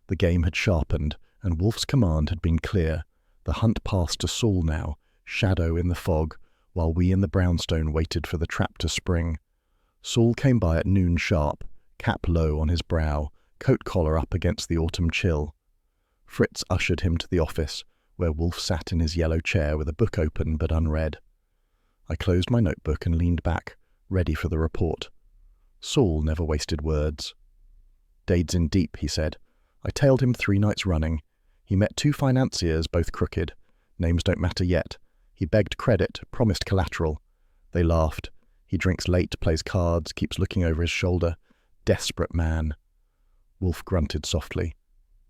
The game had sharpened, and Wolfe's command had been clear. The hunt passed to Saul now, shadow in the fog, while we in the brownstone waited for the trap to spring. Saul came by at noon sharp, cap low on his brow, coat collar up against the autumn chill. Fritz ushered him to the office, where Wolfe sat in his yellow chair with a book open but unread. I closed my notebook and leaned back, ready for the report. Saul never wasted words. Dade's in deep, he said. I tailed him 3 nights running. He met 2 financiers, both crooked. Names don't matter yet. He begged credit, promised collateral. They laughed. He drinks late, plays cards, keeps looking over his shoulder. Desperate man. Wolfe grunted softly.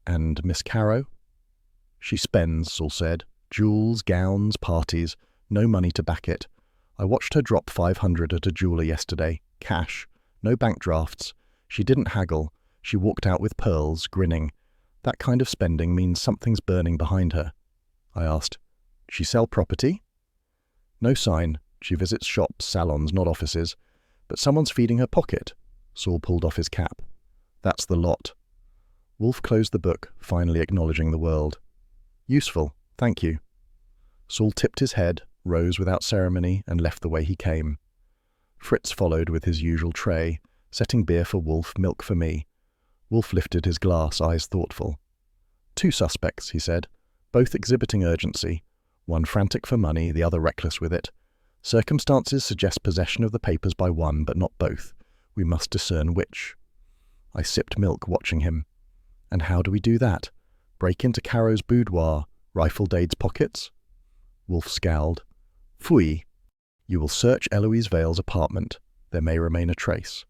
And Miss Carrow? She spends, Saul said. Jewels, gowns, parties. No money to back it. I watched her drop 500 at a jeweler yesterday. Cash. No bank drafts. She didn't haggle. She walked out with pearls, grinning. That kind of spending means something's burning behind her. I asked, she sell property? No sign. She visits shops, salons, not offices. But someone's feeding her pocket. Saul pulled off his cap. That's the lot. Wolfe closed the book, finally acknowledging the world. Useful, thank you. Saul tipped his head, rose without ceremony, and left the way he came. Fritz followed with his usual tray, setting beer for Wolfe, milk for me. Wolfe lifted his glass, eyes thoughtful. 2 suspects, he said, both exhibiting urgency, one frantic for money, the other reckless with it. Circumstances suggest possession of the papers by one, but not both. We must discern which. I sipped milk, watching him. And how do we do that? Break into Carrow's boudoir, rifle Dade's pockets? Wolfe scowled. Phooey. You will search Eloise Vale's apartment. There may remain a trace.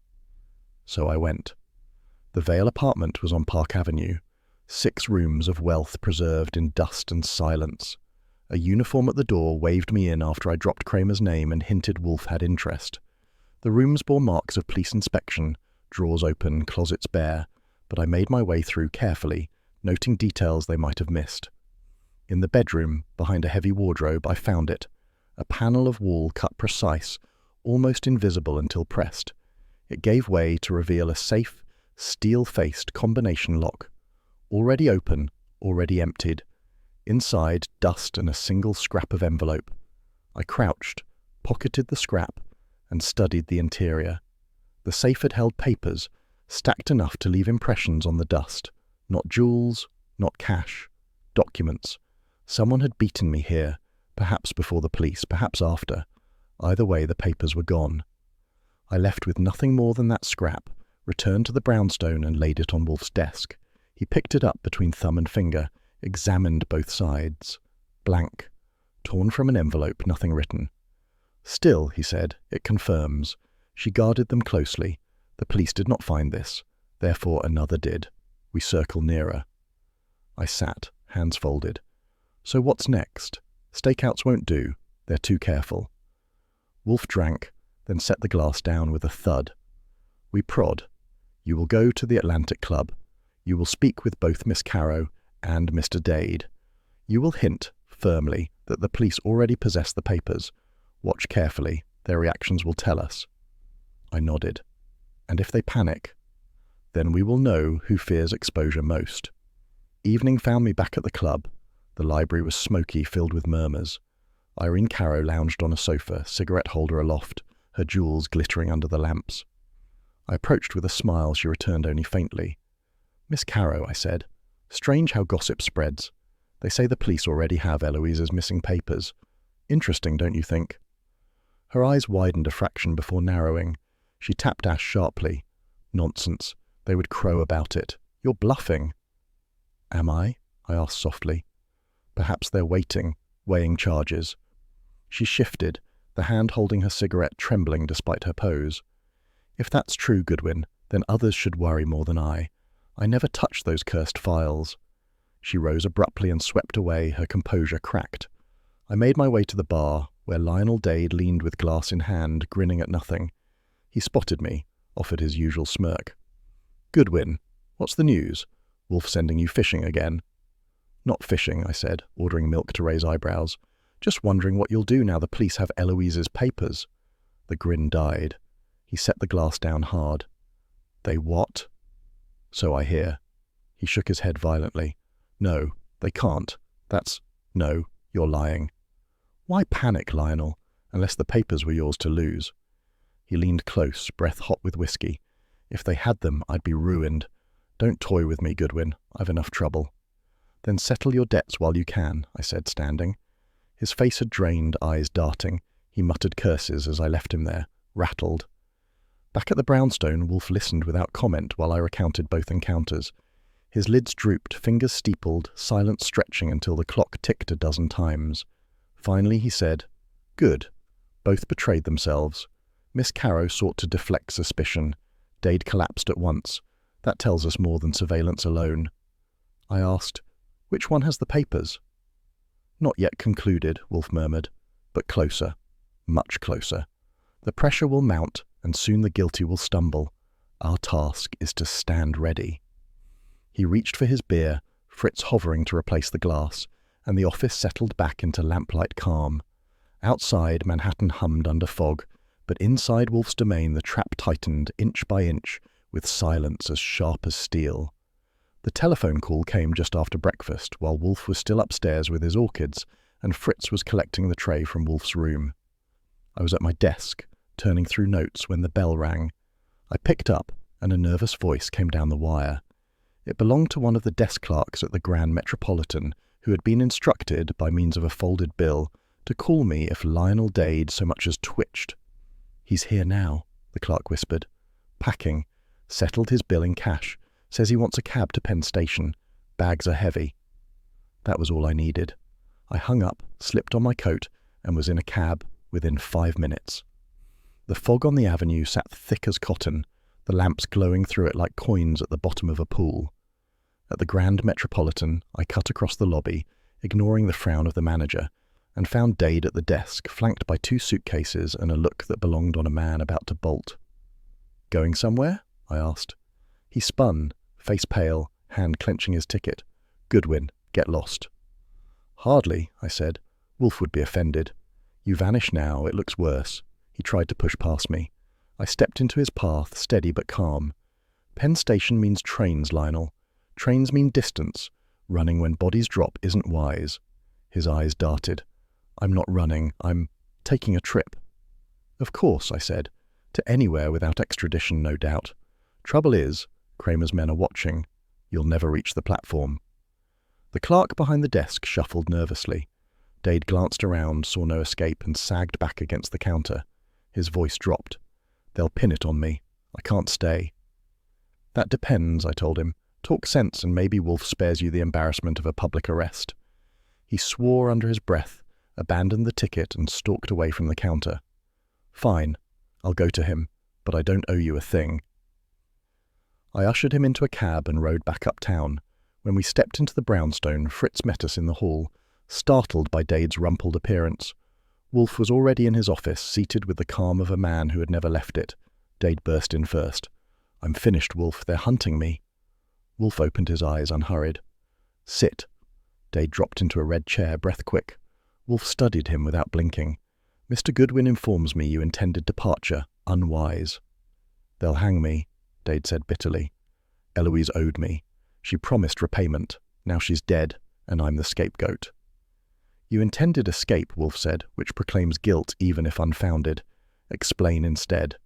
So I went. The Vale apartment was on Park Avenue. 6 rooms of wealth preserved in dust and silence. A uniform at the door waved me in after I dropped Kramer's name and hinted Wolfe had interest. The rooms bore marks of police inspection, drawers open, closets bare, but I made my way through carefully, noting details they might have missed. In the bedroom, behind a heavy wardrobe, I found it. A panel of wall cut precise, almost invisible until pressed. It gave way to reveal a safe, steel-faced combination lock. Already open, already emptied. Inside, dust and a single scrap of envelope. I crouched, pocketed the scrap, and studied the interior. The safe had held papers, stacked enough to leave impressions on the dust. Not jewels, not cash. Documents. Someone had beaten me here, perhaps before the police, perhaps after. Either way, the papers were gone. I left with nothing more than that scrap, returned to the brownstone and laid it on Wolfe's desk. He picked it up between thumb and finger, examined both sides. Blank. Torn from an envelope, nothing written. Still, he said, it confirms. She guarded them closely. The police did not find this. Therefore another did. We circle nearer. I sat, hands folded. So what's next? Stakeouts won't do. They're too careful. Wolfe drank, then set the glass down with a thud. We prod. You will go to the Atlantic Club. You will speak with both Miss Carrow and Mr. Dade. You will hint, firmly, that the police already possess the papers. Watch carefully. Their reactions will tell us." I nodded. "And if they panic? Then we will know who fears exposure most." Evening found me back at the club. The library was smoky, filled with murmurs. Irene Carrow lounged on a sofa, cigarette holder aloft, her jewels glittering under the lamps. I approached with a smile she returned only faintly. "Miss Carrow," I said, "strange how gossip spreads. They say the police already have Eloise's missing papers. Interesting, don't you think?" Her eyes widened a fraction before narrowing. She tapped Ash sharply. "Nonsense. They would crow about it. You're bluffing." "Am I?" I asked softly. "Perhaps they're waiting, weighing charges." She shifted, the hand holding her cigarette trembling despite her pose. "If that's true, Goodwin, then others should worry more than I. I never touched those cursed files." She rose abruptly and swept away, her composure cracked. I made my way to the bar, where Lionel Dade leaned with glass in hand, grinning at nothing. He spotted me, offered his usual smirk. "Goodwin, what's the news? Wolfe sending you fishing again?" "Not fishing," I said, ordering milk to raise eyebrows. "Just wondering what you'll do now the police have Eloise's papers." The grin died. He set the glass down hard. "They what?" "So I hear." He shook his head violently. "No, they can't. No, you're lying." "Why panic, Lionel, unless the papers were yours to lose?" He leaned close, breath hot with whiskey. "If they had them, I'd be ruined. Don't toy with me, Goodwin. I've enough trouble." "Then settle your debts while you can," I said, standing. His face had drained, eyes darting. He muttered curses as I left him there, rattled. Back at the brownstone, Wolfe listened without comment while I recounted both encounters. His lids drooped, fingers steepled, silence stretching until the clock ticked a dozen times. Finally he said, "Good. Both betrayed themselves. Miss Carrow sought to deflect suspicion. Dade collapsed at once. That tells us more than surveillance alone." I asked, "Which one has the papers?" "Not yet concluded," Wolfe murmured, "but closer. Much closer. The pressure will mount, and soon the guilty will stumble. Our task is to stand ready." He reached for his beer, Fritz hovering to replace the glass, and the office settled back into lamplight calm. Outside, Manhattan hummed under fog, but inside Wolfe's domain the trap tightened inch by inch, with silence as sharp as steel. The telephone call came just after breakfast, while Wolfe was still upstairs with his orchids, and Fritz was collecting the tray from Wolfe's room. I was at my desk, turning through notes when the bell rang. I picked up, and a nervous voice came down the wire. It belonged to one of the desk clerks at the Grand Metropolitan, who had been instructed, by means of a folded bill, to call me if Lionel Dade so much as twitched. "He's here now," the clerk whispered. "Packing. Settled his bill in cash. Says he wants a cab to Penn Station. Bags are heavy." That was all I needed. I hung up, slipped on my coat, and was in a cab within 5 minutes. The fog on the avenue sat thick as cotton, the lamps glowing through it like coins at the bottom of a pool. At the Grand Metropolitan, I cut across the lobby, ignoring the frown of the manager, and found Dade at the desk, flanked by 2 suitcases and a look that belonged on a man about to bolt. "Going somewhere?" I asked. He spun, face pale, hand clenching his ticket. "Goodwin, get lost." "Hardly," I said. "Wolfe would be offended. You vanish now, it looks worse." He tried to push past me. I stepped into his path, steady but calm. "Penn Station means trains, Lionel. Trains mean distance. Running when bodies drop isn't wise." His eyes darted. "I'm not running. I'm taking a trip." "Of course," I said. "To anywhere without extradition, no doubt. Trouble is, Kramer's men are watching. You'll never reach the platform." The clerk behind the desk shuffled nervously. Dade glanced around, saw no escape, and sagged back against the counter. His voice dropped. "They'll pin it on me. I can't stay." "That depends," I told him. "Talk sense and maybe Wolfe spares you the embarrassment of a public arrest." He swore under his breath, abandoned the ticket, and stalked away from the counter. "Fine. I'll go to him, but I don't owe you a thing." I ushered him into a cab and rode back uptown. When we stepped into the brownstone, Fritz met us in the hall, startled by Dade's rumpled appearance. Wolfe was already in his office, seated with the calm of a man who had never left it. Dade burst in first. "I'm finished, Wolfe. They're hunting me." Wolfe opened his eyes, unhurried. Sit. Dade dropped into a red chair, breath quick. Wolfe studied him without blinking. Mr. Goodwin informs me you intended departure. Unwise. They'll hang me, Dade said bitterly. Eloise owed me. She promised repayment. Now she's dead, and I'm the scapegoat. You intended escape, Wolfe said, which proclaims guilt even if unfounded. Explain instead.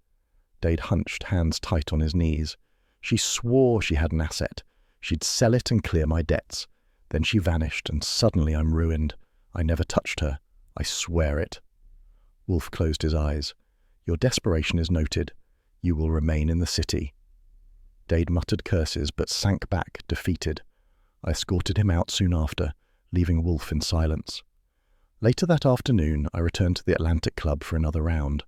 Dade hunched, hands tight on his knees. She swore she had an asset. She'd sell it and clear my debts. Then she vanished, and suddenly I'm ruined. I never touched her. I swear it. Wolfe closed his eyes. Your desperation is noted. You will remain in the city. Dade muttered curses, but sank back, defeated. I escorted him out soon after, leaving Wolfe in silence. Later that afternoon, I returned to the Atlantic Club for another round.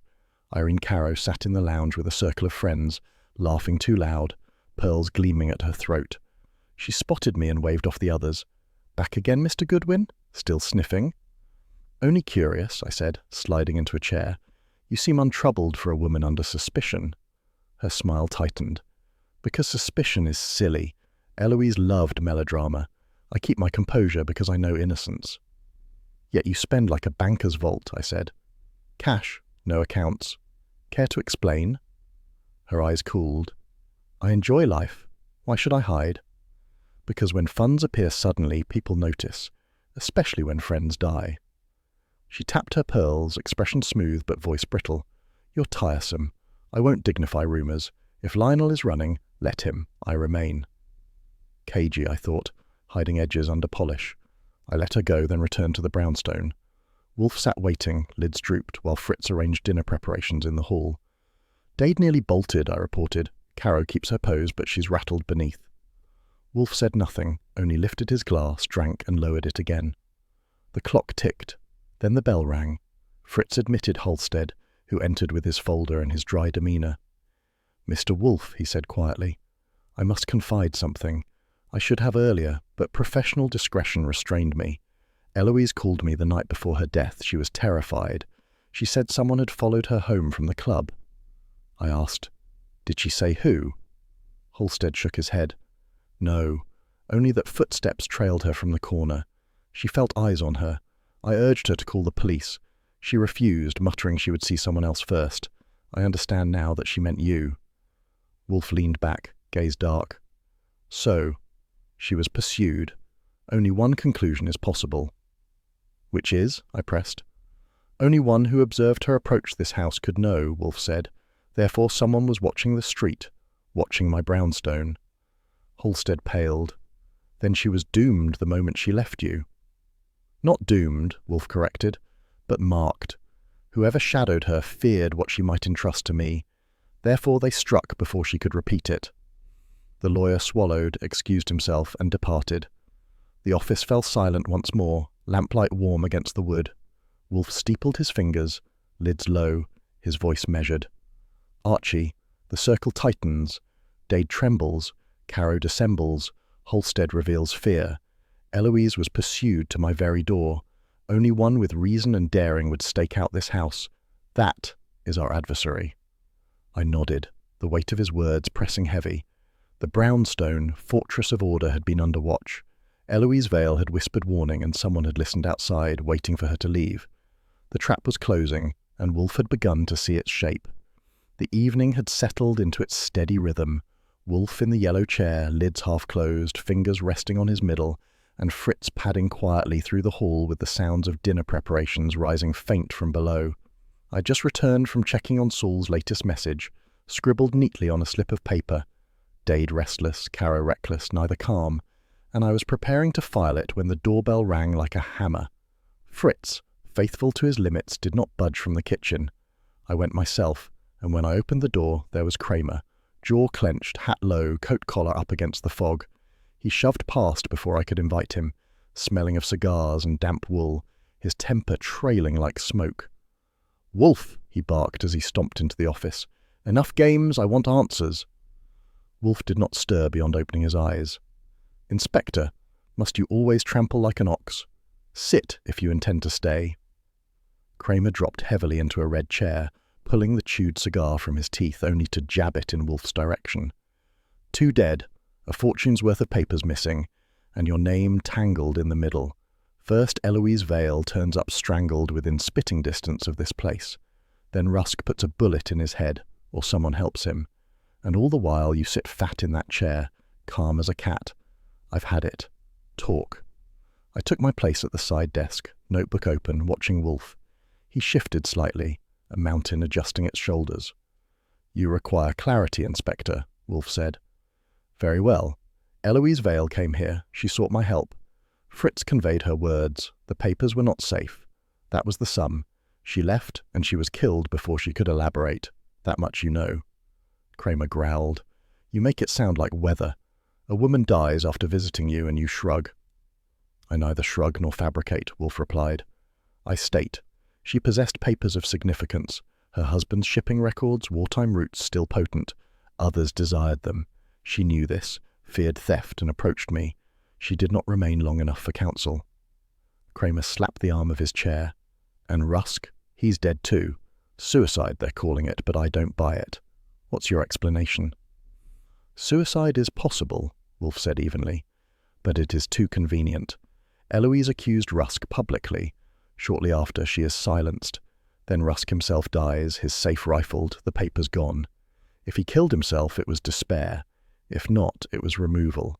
Irene Caro sat in the lounge with a circle of friends, laughing too loud, pearls gleaming at her throat. She spotted me and waved off the others. Back again, Mr. Goodwin? Still sniffing? Only curious, I said, sliding into a chair. You seem untroubled for a woman under suspicion. Her smile tightened. Because suspicion is silly. Eloise loved melodrama. I keep my composure because I know innocence. Yet you spend like a banker's vault, I said. Cash, no accounts. Care to explain? Her eyes cooled. I enjoy life. Why should I hide? Because when funds appear suddenly, people notice, especially when friends die. She tapped her pearls, expression smooth but voice brittle. You're tiresome. I won't dignify rumours. If Lionel is running, let him. I remain. Cagey, I thought, hiding edges under polish. I let her go, then returned to the brownstone. Wolfe sat waiting, lids drooped, while Fritz arranged dinner preparations in the hall. Dade nearly bolted, I reported. Caro keeps her pose, but she's rattled beneath. Wolfe said nothing, only lifted his glass, drank, and lowered it again. The clock ticked. Then the bell rang. Fritz admitted Halstead, who entered with his folder and his dry demeanour. Mr. Wolfe, he said quietly, I must confide something. I should have earlier, but professional discretion restrained me. Eloise called me the night before her death. She was terrified. She said someone had followed her home from the club. I asked, Did she say who? Halstead shook his head. No, only that footsteps trailed her from the corner. She felt eyes on her. I urged her to call the police. She refused, muttering she would see someone else first. I understand now that she meant you. Wolfe leaned back, gaze dark. So, she was pursued. Only one conclusion is possible. Which is? I pressed. Only one who observed her approach this house could know, Wolfe said. Therefore someone was watching the street, watching my brownstone. Halstead paled. Then she was doomed the moment she left you. Not doomed, Wolfe corrected, but marked. Whoever shadowed her feared what she might entrust to me. Therefore they struck before she could repeat it. The lawyer swallowed, excused himself, and departed. The office fell silent once more, lamplight warm against the wood. Wolfe steepled his fingers, lids low, his voice measured. Archie, the circle tightens. Dade trembles. Caro dissembles. Halstead reveals fear. Eloise was pursued to my very door. Only one with reason and daring would stake out this house. That is our adversary. I nodded, the weight of his words pressing heavy. The brownstone, fortress of order, had been under watch. Eloise Vale had whispered warning, and someone had listened outside, waiting for her to leave. The trap was closing, and Wolfe had begun to see its shape. The evening had settled into its steady rhythm. Wolfe in the yellow chair, lids half closed, fingers resting on his middle, and Fritz padding quietly through the hall with the sounds of dinner preparations rising faint from below. I had just returned from checking on Saul's latest message, scribbled neatly on a slip of paper. Dade restless, Caro reckless, neither calm, and I was preparing to file it when the doorbell rang like a hammer. Fritz, faithful to his limits, did not budge from the kitchen. I went myself, and when I opened the door, there was Kramer, jaw clenched, hat low, coat collar up against the fog. He shoved past before I could invite him, smelling of cigars and damp wool, his temper trailing like smoke. "Wolfe," he barked as he stomped into the office. "Enough games, I want answers." Wolfe did not stir beyond opening his eyes. "Inspector, must you always trample like an ox? Sit if you intend to stay." Kramer dropped heavily into a red chair, pulling the chewed cigar from his teeth only to jab it in Wolfe's direction. "Two dead, A fortune's worth of papers missing, and your name tangled in the middle. First, Eloise Vale turns up strangled within spitting distance of this place. Then Rusk puts a bullet in his head, or someone helps him. And all the while you sit fat in that chair, calm as a cat. I've had it. Talk. I took my place at the side desk, notebook open, watching Wolfe. He shifted slightly, a mountain adjusting its shoulders. You require clarity, Inspector, Wolfe said. Very well. Eloise Vale came here. She sought my help. Fritz conveyed her words. The papers were not safe. That was the sum. She left, and she was killed before she could elaborate. That much you know. Kramer growled. You make it sound like weather. A woman dies after visiting you, and you shrug. I neither shrug nor fabricate, Wolfe replied. I state. She possessed papers of significance. Her husband's shipping records, wartime routes still potent. Others desired them. She knew this, feared theft, and approached me. She did not remain long enough for counsel. Kramer slapped the arm of his chair. And Rusk? He's dead too. Suicide, they're calling it, but I don't buy it. What's your explanation? Suicide is possible, Wolfe said evenly, but it is too convenient. Eloise accused Rusk publicly. Shortly after, she is silenced. Then Rusk himself dies, his safe rifled, the papers gone. If he killed himself, it was despair. If not, it was removal.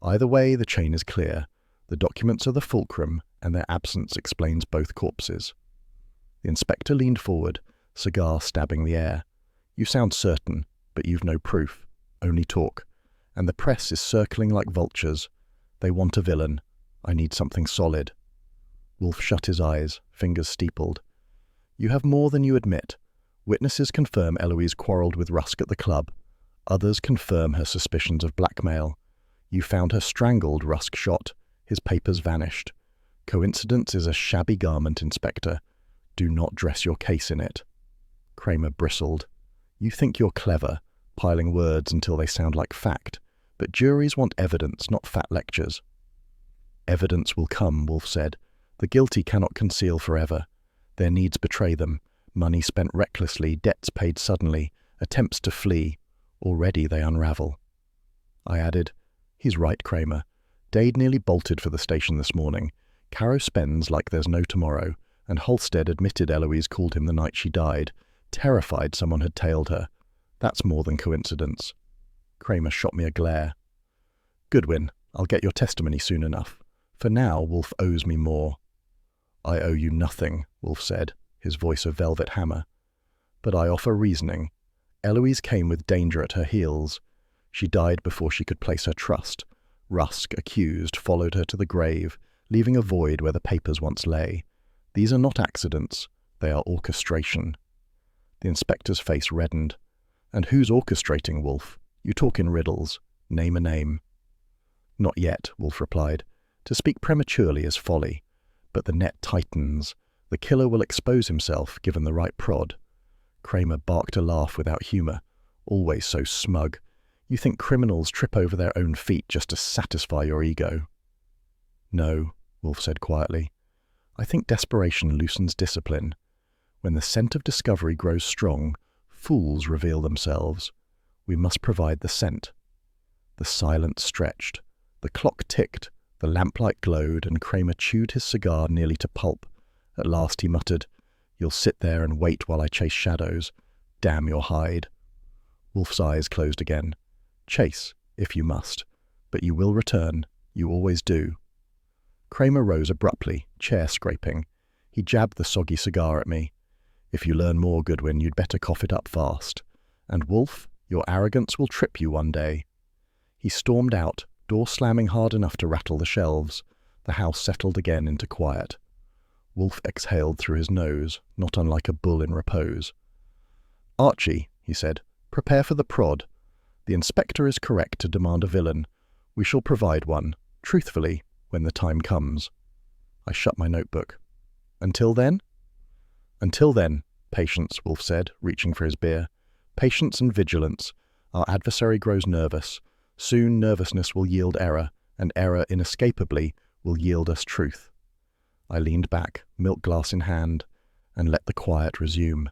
Either way, the chain is clear. The documents are the fulcrum, and their absence explains both corpses. The inspector leaned forward, cigar stabbing the air. You sound certain, but you've no proof, only talk. And the press is circling like vultures. They want a villain. I need something solid. Wolfe shut his eyes, fingers steepled. You have more than you admit. Witnesses confirm Eloise quarrelled with Rusk at the club. Others confirm her suspicions of blackmail. You found her strangled, Rusk shot. His papers vanished. Coincidence is a shabby garment, Inspector. Do not dress your case in it. Kramer bristled. You think you're clever, piling words until they sound like fact, but juries want evidence, not fat lectures. Evidence will come, Wolfe said. The guilty cannot conceal forever. Their needs betray them. Money spent recklessly, debts paid suddenly, attempts to flee. Already they unravel. I added, He's right, Kramer. Dade nearly bolted for the station this morning. Caro spends like there's no tomorrow, and Halstead admitted Eloise called him the night she died, terrified someone had tailed her. That's more than coincidence. Kramer shot me a glare. Goodwin, I'll get your testimony soon enough. For now, Wolfe owes me more. I owe you nothing, Wolfe said, his voice a velvet hammer. But I offer reasoning. Eloise came with danger at her heels. She died before she could place her trust. Rusk, accused, followed her to the grave, leaving a void where the papers once lay. These are not accidents. They are orchestration. The inspector's face reddened. And who's orchestrating, Wolfe? You talk in riddles. Name a name. Not yet, Wolfe replied. To speak prematurely is folly. But the net tightens. The killer will expose himself, given the right prod. Kramer barked a laugh without humour. Always so smug. You think criminals trip over their own feet just to satisfy your ego? No, Wolfe said quietly. I think desperation loosens discipline. When the scent of discovery grows strong, fools reveal themselves. We must provide the scent. The silence stretched. The clock ticked. The lamplight glowed, and Kramer chewed his cigar nearly to pulp. At last he muttered, You'll sit there and wait while I chase shadows. Damn your hide. Wolfe's eyes closed again. Chase, if you must. But you will return. You always do. Kramer rose abruptly, chair scraping. He jabbed the soggy cigar at me. If you learn more, Goodwin, you'd better cough it up fast. And Wolfe, your arrogance will trip you one day. He stormed out, door slamming hard enough to rattle the shelves. The house settled again into quiet. Wolfe exhaled through his nose, not unlike a bull in repose. Archie, he said, prepare for the prod. The inspector is correct to demand a villain. We shall provide one, truthfully, when the time comes. I shut my notebook. Until then? Until then, patience, Wolfe said, reaching for his beer. Patience and vigilance. Our adversary grows nervous. Soon nervousness will yield error, and error inescapably will yield us truth. I leaned back, milk glass in hand, and let the quiet resume.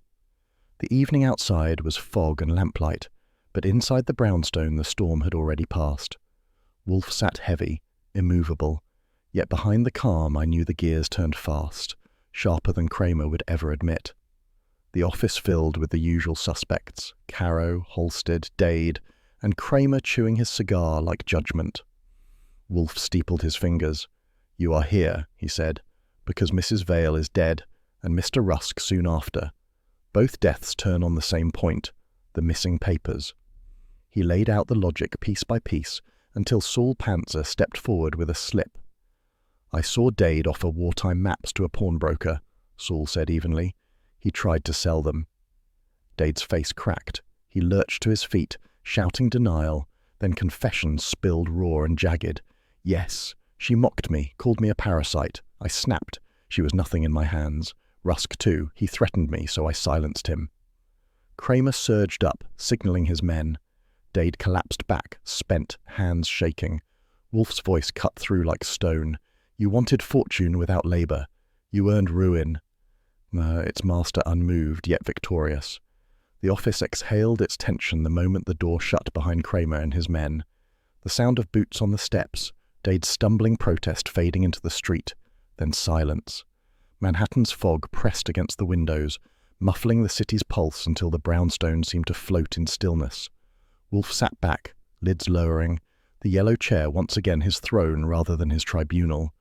The evening outside was fog and lamplight, but inside the brownstone the storm had already passed. Wolfe sat heavy, immovable, yet behind the calm I knew the gears turned fast, sharper than Kramer would ever admit. The office filled with the usual suspects, Caro, Halstead, Dade, and Kramer chewing his cigar like judgment. Wolfe steepled his fingers. "You are here," he said, "because Mrs. Vale is dead, and Mr. Rusk soon after. Both deaths turn on the same point, the missing papers." He laid out the logic piece by piece until Saul Panzer stepped forward with a slip. "I saw Dade offer wartime maps to a pawnbroker," Saul said evenly. "He tried to sell them." Dade's face cracked. He lurched to his feet, shouting denial, then confession spilled raw and jagged. "Yes, she mocked me, called me a parasite. I snapped. She was nothing in my hands. Rusk too. He threatened me, so I silenced him." Kramer surged up, signaling his men. Dade collapsed back, spent, hands shaking. Wolfe's voice cut through like stone. "You wanted fortune without labour. You earned ruin." Its master unmoved, yet victorious. The office exhaled its tension the moment the door shut behind Kramer and his men. The sound of boots on the steps, Dade's stumbling protest fading into the street, then silence. Manhattan's fog pressed against the windows, muffling the city's pulse until the brownstone seemed to float in stillness. Wolfe sat back, lids lowering, the yellow chair once again his throne rather than his tribunal.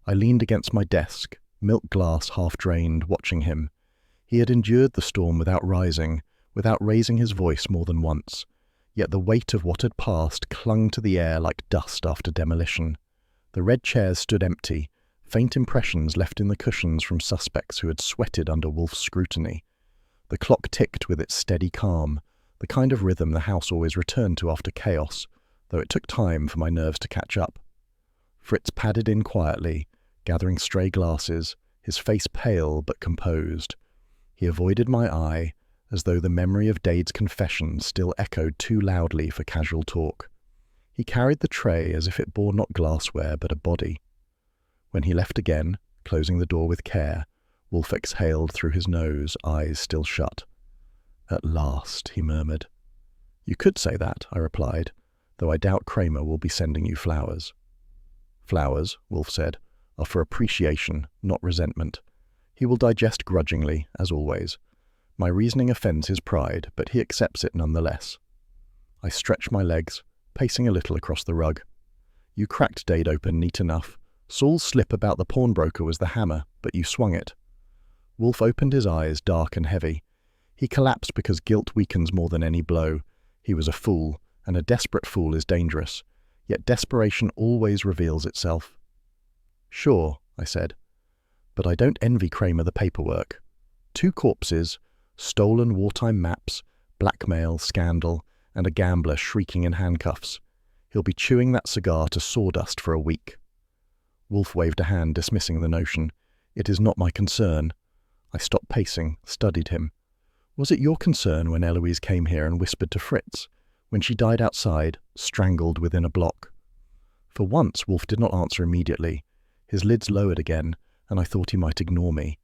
I leaned against my desk, milk glass half drained, watching him. He had endured the storm without rising, without raising his voice more than once, yet the weight of what had passed clung to the air like dust after demolition. The red chairs stood empty, faint impressions left in the cushions from suspects who had sweated under Wolfe's scrutiny. The clock ticked with its steady calm, the kind of rhythm the house always returned to after chaos, though it took time for my nerves to catch up. Fritz padded in quietly, gathering stray glasses, his face pale but composed. He avoided my eye, as though the memory of Dade's confession still echoed too loudly for casual talk. He carried the tray as if it bore not glassware but a body. When he left again, closing the door with care, Wolfe exhaled through his nose, eyes still shut. "At last," he murmured. "You could say that," I replied, "though I doubt Kramer will be sending you flowers." "Flowers," Wolfe said, "are for appreciation, not resentment. He will digest grudgingly, as always. My reasoning offends his pride, but he accepts it nonetheless." I stretched my legs, pacing a little across the rug. "You cracked Dade open neat enough. Saul's slip about the pawnbroker was the hammer, but you swung it." Wolfe opened his eyes, dark and heavy. He collapsed because guilt weakens more than any blow. He was a fool, and a desperate fool is dangerous. Yet desperation always reveals itself. "Sure," I said. "But I don't envy Kramer the paperwork. 2 corpses, stolen wartime maps, blackmail, scandal, and a gambler shrieking in handcuffs. He'll be chewing that cigar to sawdust for a week." Wolfe waved a hand, dismissing the notion. "It is not my concern." I stopped pacing, studied him. "Was it your concern when Eloise came here and whispered to Fritz, when she died outside, strangled within a block?" For once, Wolfe did not answer immediately. His lids lowered again, and I thought he might ignore me.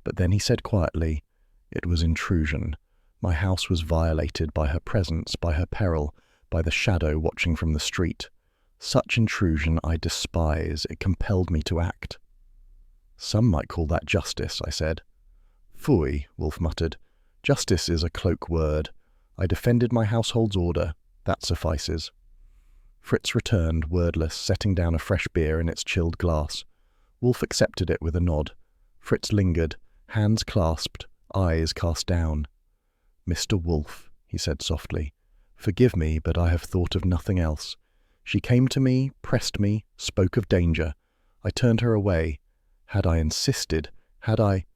But then he said quietly, "It was intrusion. My house was violated by her presence, by her peril, by the shadow watching from the street. Such intrusion I despise. It compelled me to act." "Some might call that justice," I said. "Phooey," Wolfe muttered. "Justice is a cloak word. I defended my household's order. That suffices." Fritz returned, wordless, setting down a fresh beer in its chilled glass. Wolfe accepted it with a nod. Fritz lingered, hands clasped, eyes cast down. "Mr. Wolfe," he said softly, "forgive me, but I have thought of nothing else. She came to me, pressed me, spoke of danger. I turned her away. Had I insisted, had I—"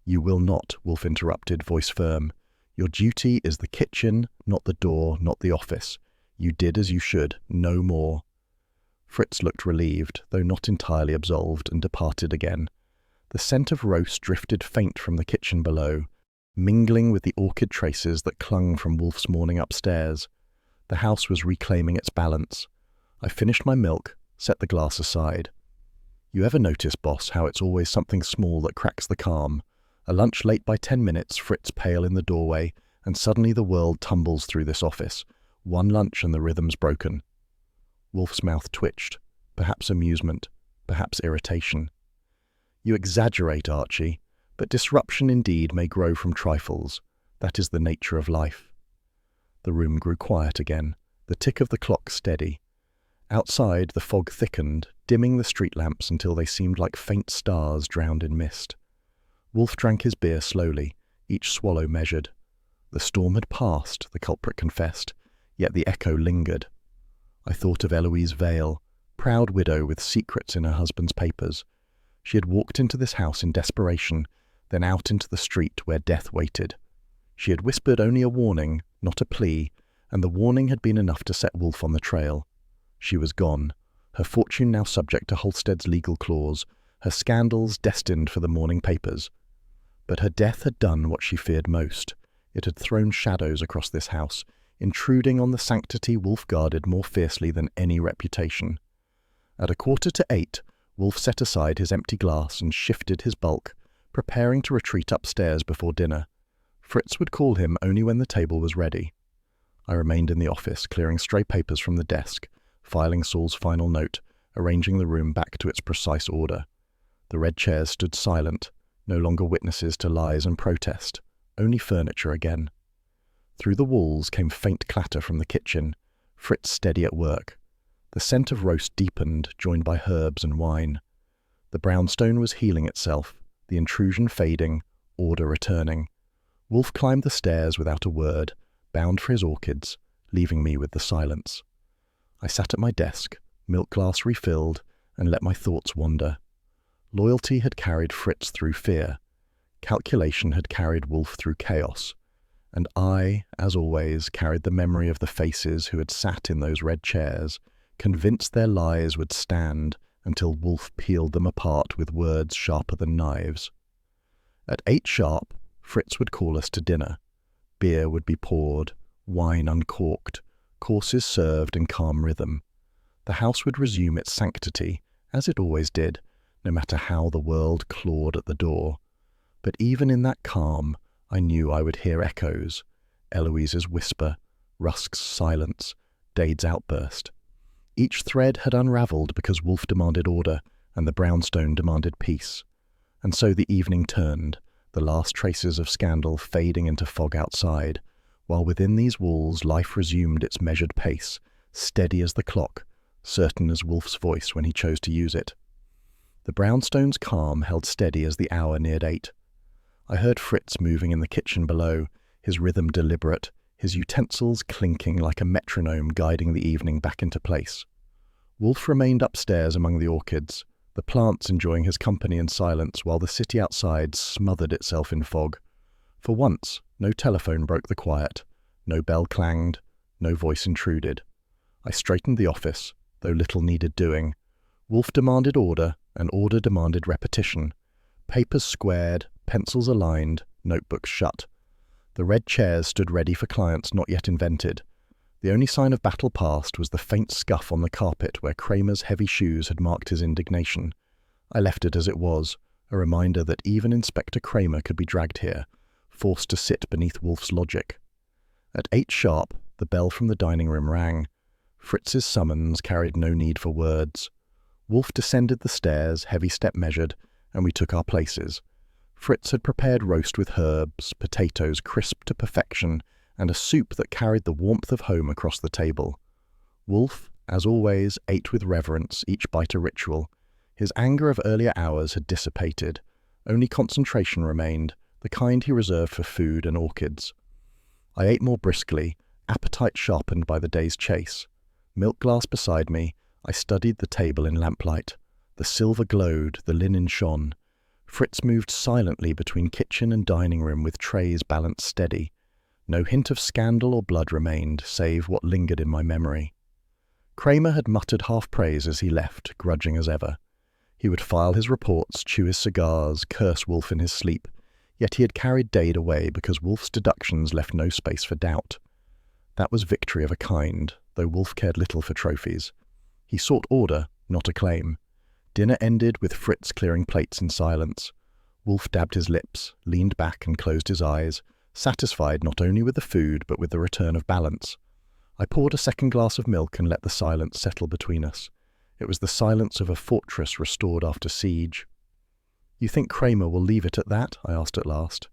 "You will not," Wolfe interrupted, voice firm. "Your duty is the kitchen, not the door, not the office. You did as you should, no more." Fritz looked relieved, though not entirely absolved, and departed again. The scent of roast drifted faint from the kitchen below, mingling with the orchid traces that clung from Wolfe's morning upstairs. The house was reclaiming its balance. I finished my milk, set the glass aside. "You ever notice, boss, how it's always something small that cracks the calm? A lunch late by 10 minutes, Fritz pale in the doorway, and suddenly the world tumbles through this office. One lunch and the rhythm's broken." Wolfe's mouth twitched, perhaps amusement, perhaps irritation. You exaggerate, Archie, but disruption indeed may grow from trifles. That is the nature of life. The room grew quiet again, the tick of the clock steady. Outside, the fog thickened, dimming the street lamps until they seemed like faint stars drowned in mist. Wolfe drank his beer slowly, each swallow measured. The storm had passed, the culprit confessed, yet the echo lingered. I thought of Eloise Vale, proud widow with secrets in her husband's papers. She had walked into this house in desperation, then out into the street where death waited. She had whispered only a warning, not a plea, and the warning had been enough to set Wolfe on the trail. She was gone, her fortune now subject to Halstead's legal clause, her scandals destined for the morning papers. But her death had done what she feared most. It had thrown shadows across this house, intruding on the sanctity Wolfe guarded more fiercely than any reputation. At 7:45, Wolfe set aside his empty glass and shifted his bulk, preparing to retreat upstairs before dinner. Fritz would call him only when the table was ready. I remained in the office, clearing stray papers from the desk, filing Saul's final note, arranging the room back to its precise order. The red chairs stood silent, no longer witnesses to lies and protest, only furniture again. Through the walls came faint clatter from the kitchen, Fritz steady at work. The scent of roast deepened, joined by herbs and wine. The brownstone was healing itself, the intrusion fading, order returning. Wolfe climbed the stairs without a word, bound for his orchids, leaving me with the silence. I sat at my desk, milk glass refilled, and let my thoughts wander. Loyalty had carried Fritz through fear. Calculation had carried Wolfe through chaos. And I, as always, carried the memory of the faces who had sat in those red chairs, convinced their lies would stand until Wolfe peeled them apart with words sharper than knives. At 8 sharp, Fritz would call us to dinner. Beer would be poured, wine uncorked, courses served in calm rhythm. The house would resume its sanctity, as it always did, no matter how the world clawed at the door. But even in that calm, I knew I would hear echoes, Eloise's whisper, Rusk's silence, Dade's outburst. Each thread had unravelled because Wolfe demanded order and the brownstone demanded peace. And so the evening turned, the last traces of scandal fading into fog outside, while within these walls life resumed its measured pace, steady as the clock, certain as Wolfe's voice when he chose to use it. The brownstone's calm held steady as the hour neared 8. I heard Fritz moving in the kitchen below, his rhythm deliberate, his utensils clinking like a metronome guiding the evening back into place. Wolfe remained upstairs among the orchids, the plants enjoying his company in silence while the city outside smothered itself in fog. For once, no telephone broke the quiet, no bell clanged, no voice intruded. I straightened the office, though little needed doing. Wolfe demanded order, and order demanded repetition. Papers squared, pencils aligned, notebooks shut. The red chairs stood ready for clients not yet invented. The only sign of battle past was the faint scuff on the carpet where Kramer's heavy shoes had marked his indignation. I left it as it was, a reminder that even Inspector Kramer could be dragged here, forced to sit beneath Wolfe's logic. At 8 sharp, the bell from the dining room rang. Fritz's summons carried no need for words. Wolfe descended the stairs, heavy step measured, and we took our places. Fritz had prepared roast with herbs, potatoes crisp to perfection, and a soup that carried the warmth of home across the table. Wolfe, as always, ate with reverence, each bite a ritual. His anger of earlier hours had dissipated. Only concentration remained, the kind he reserved for food and orchids. I ate more briskly, appetite sharpened by the day's chase. Milk glass beside me, I studied the table in lamplight. The silver glowed, the linen shone. Fritz moved silently between kitchen and dining room with trays balanced steady. No hint of scandal or blood remained, save what lingered in my memory. Kramer had muttered half-praise as he left, grudging as ever. He would file his reports, chew his cigars, curse Wolfe in his sleep, yet he had carried Dade away because Wolfe's deductions left no space for doubt. That was victory of a kind, though Wolfe cared little for trophies. He sought order, not acclaim. Dinner ended with Fritz clearing plates in silence. Wolfe dabbed his lips, leaned back and closed his eyes, satisfied not only with the food but with the return of balance. I poured a second glass of milk and let the silence settle between us. It was the silence of a fortress restored after siege. "You think Kramer will leave it at that?" I asked at last.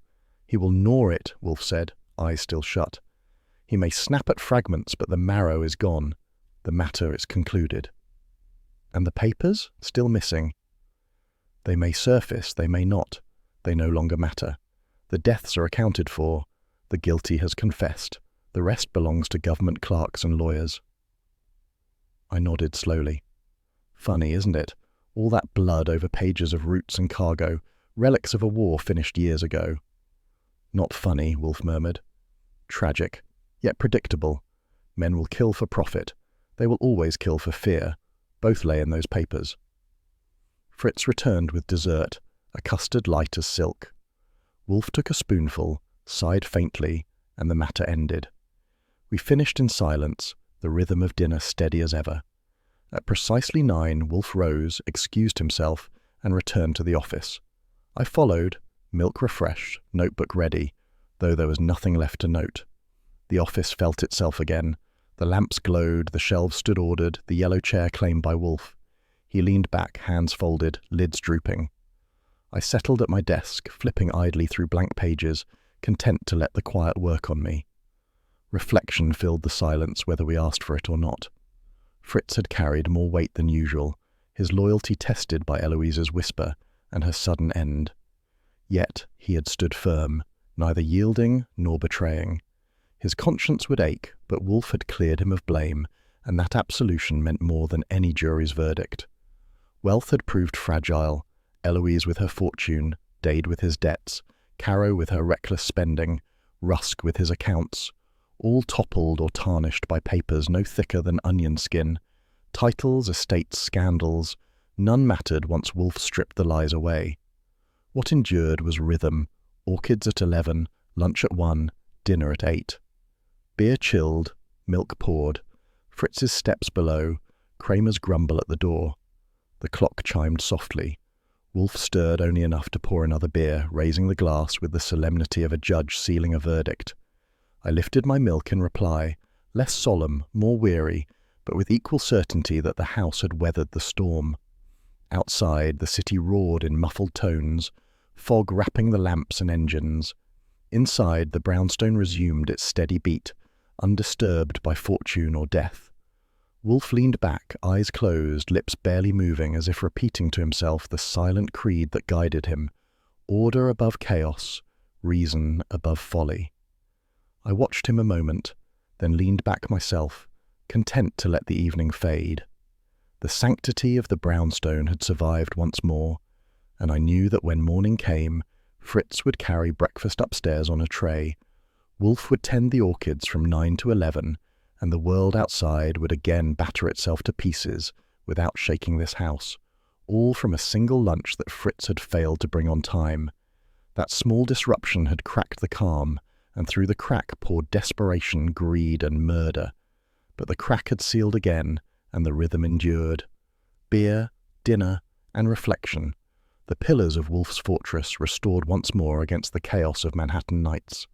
"He will gnaw it," Wolfe said, eyes still shut. "He may snap at fragments, but the marrow is gone. The matter is concluded." "And the papers? Still missing?" "They may surface, they may not. They no longer matter. The deaths are accounted for. The guilty has confessed. The rest belongs to government clerks and lawyers." I nodded slowly. "Funny, isn't it? All that blood over pages of routes and cargo, relics of a war finished years ago." "Not funny," Wolfe murmured. "Tragic, yet predictable. Men will kill for profit. They will always kill for fear. Both lay in those papers." Fritz returned with dessert, a custard light as silk. Wolfe took a spoonful, sighed faintly, and the matter ended. We finished in silence, the rhythm of dinner steady as ever. At precisely 9, Wolfe rose, excused himself, and returned to the office. I followed, milk refreshed, notebook ready, though there was nothing left to note. The office felt itself again. The lamps glowed, the shelves stood ordered, the yellow chair claimed by Wolfe. He leaned back, hands folded, lids drooping. I settled at my desk, flipping idly through blank pages, content to let the quiet work on me. Reflection filled the silence, whether we asked for it or not. Fritz had carried more weight than usual, his loyalty tested by Eloise's whisper and her sudden end. Yet he had stood firm, neither yielding nor betraying. His conscience would ache, but Wolfe had cleared him of blame, and that absolution meant more than any jury's verdict. Wealth had proved fragile, Eloise with her fortune, Dade with his debts, Caro with her reckless spending, Rusk with his accounts, all toppled or tarnished by papers no thicker than onion skin. Titles, estates, scandals, none mattered once Wolfe stripped the lies away. What endured was rhythm, orchids at 11, lunch at 1, dinner at 8. Beer chilled, milk poured, Fritz's steps below, Kramer's grumble at the door. The clock chimed softly. Wolfe stirred only enough to pour another beer, raising the glass with the solemnity of a judge sealing a verdict. I lifted my milk in reply, less solemn, more weary, but with equal certainty that the house had weathered the storm. Outside, the city roared in muffled tones, fog wrapping the lamps and engines. Inside, the brownstone resumed its steady beat, undisturbed by fortune or death. Wolfe leaned back, eyes closed, lips barely moving, as if repeating to himself the silent creed that guided him: order above chaos, reason above folly. I watched him a moment, then leaned back myself, content to let the evening fade. The sanctity of the brownstone had survived once more, and I knew that when morning came, Fritz would carry breakfast upstairs on a tray, Wolfe would tend the orchids from 9 to 11, and the world outside would again batter itself to pieces without shaking this house, all from a single lunch that Fritz had failed to bring on time. That small disruption had cracked the calm, and through the crack poured desperation, greed, and murder. But the crack had sealed again, and the rhythm endured. Beer, dinner, and reflection, the pillars of Wolfe's fortress restored once more against the chaos of Manhattan nights.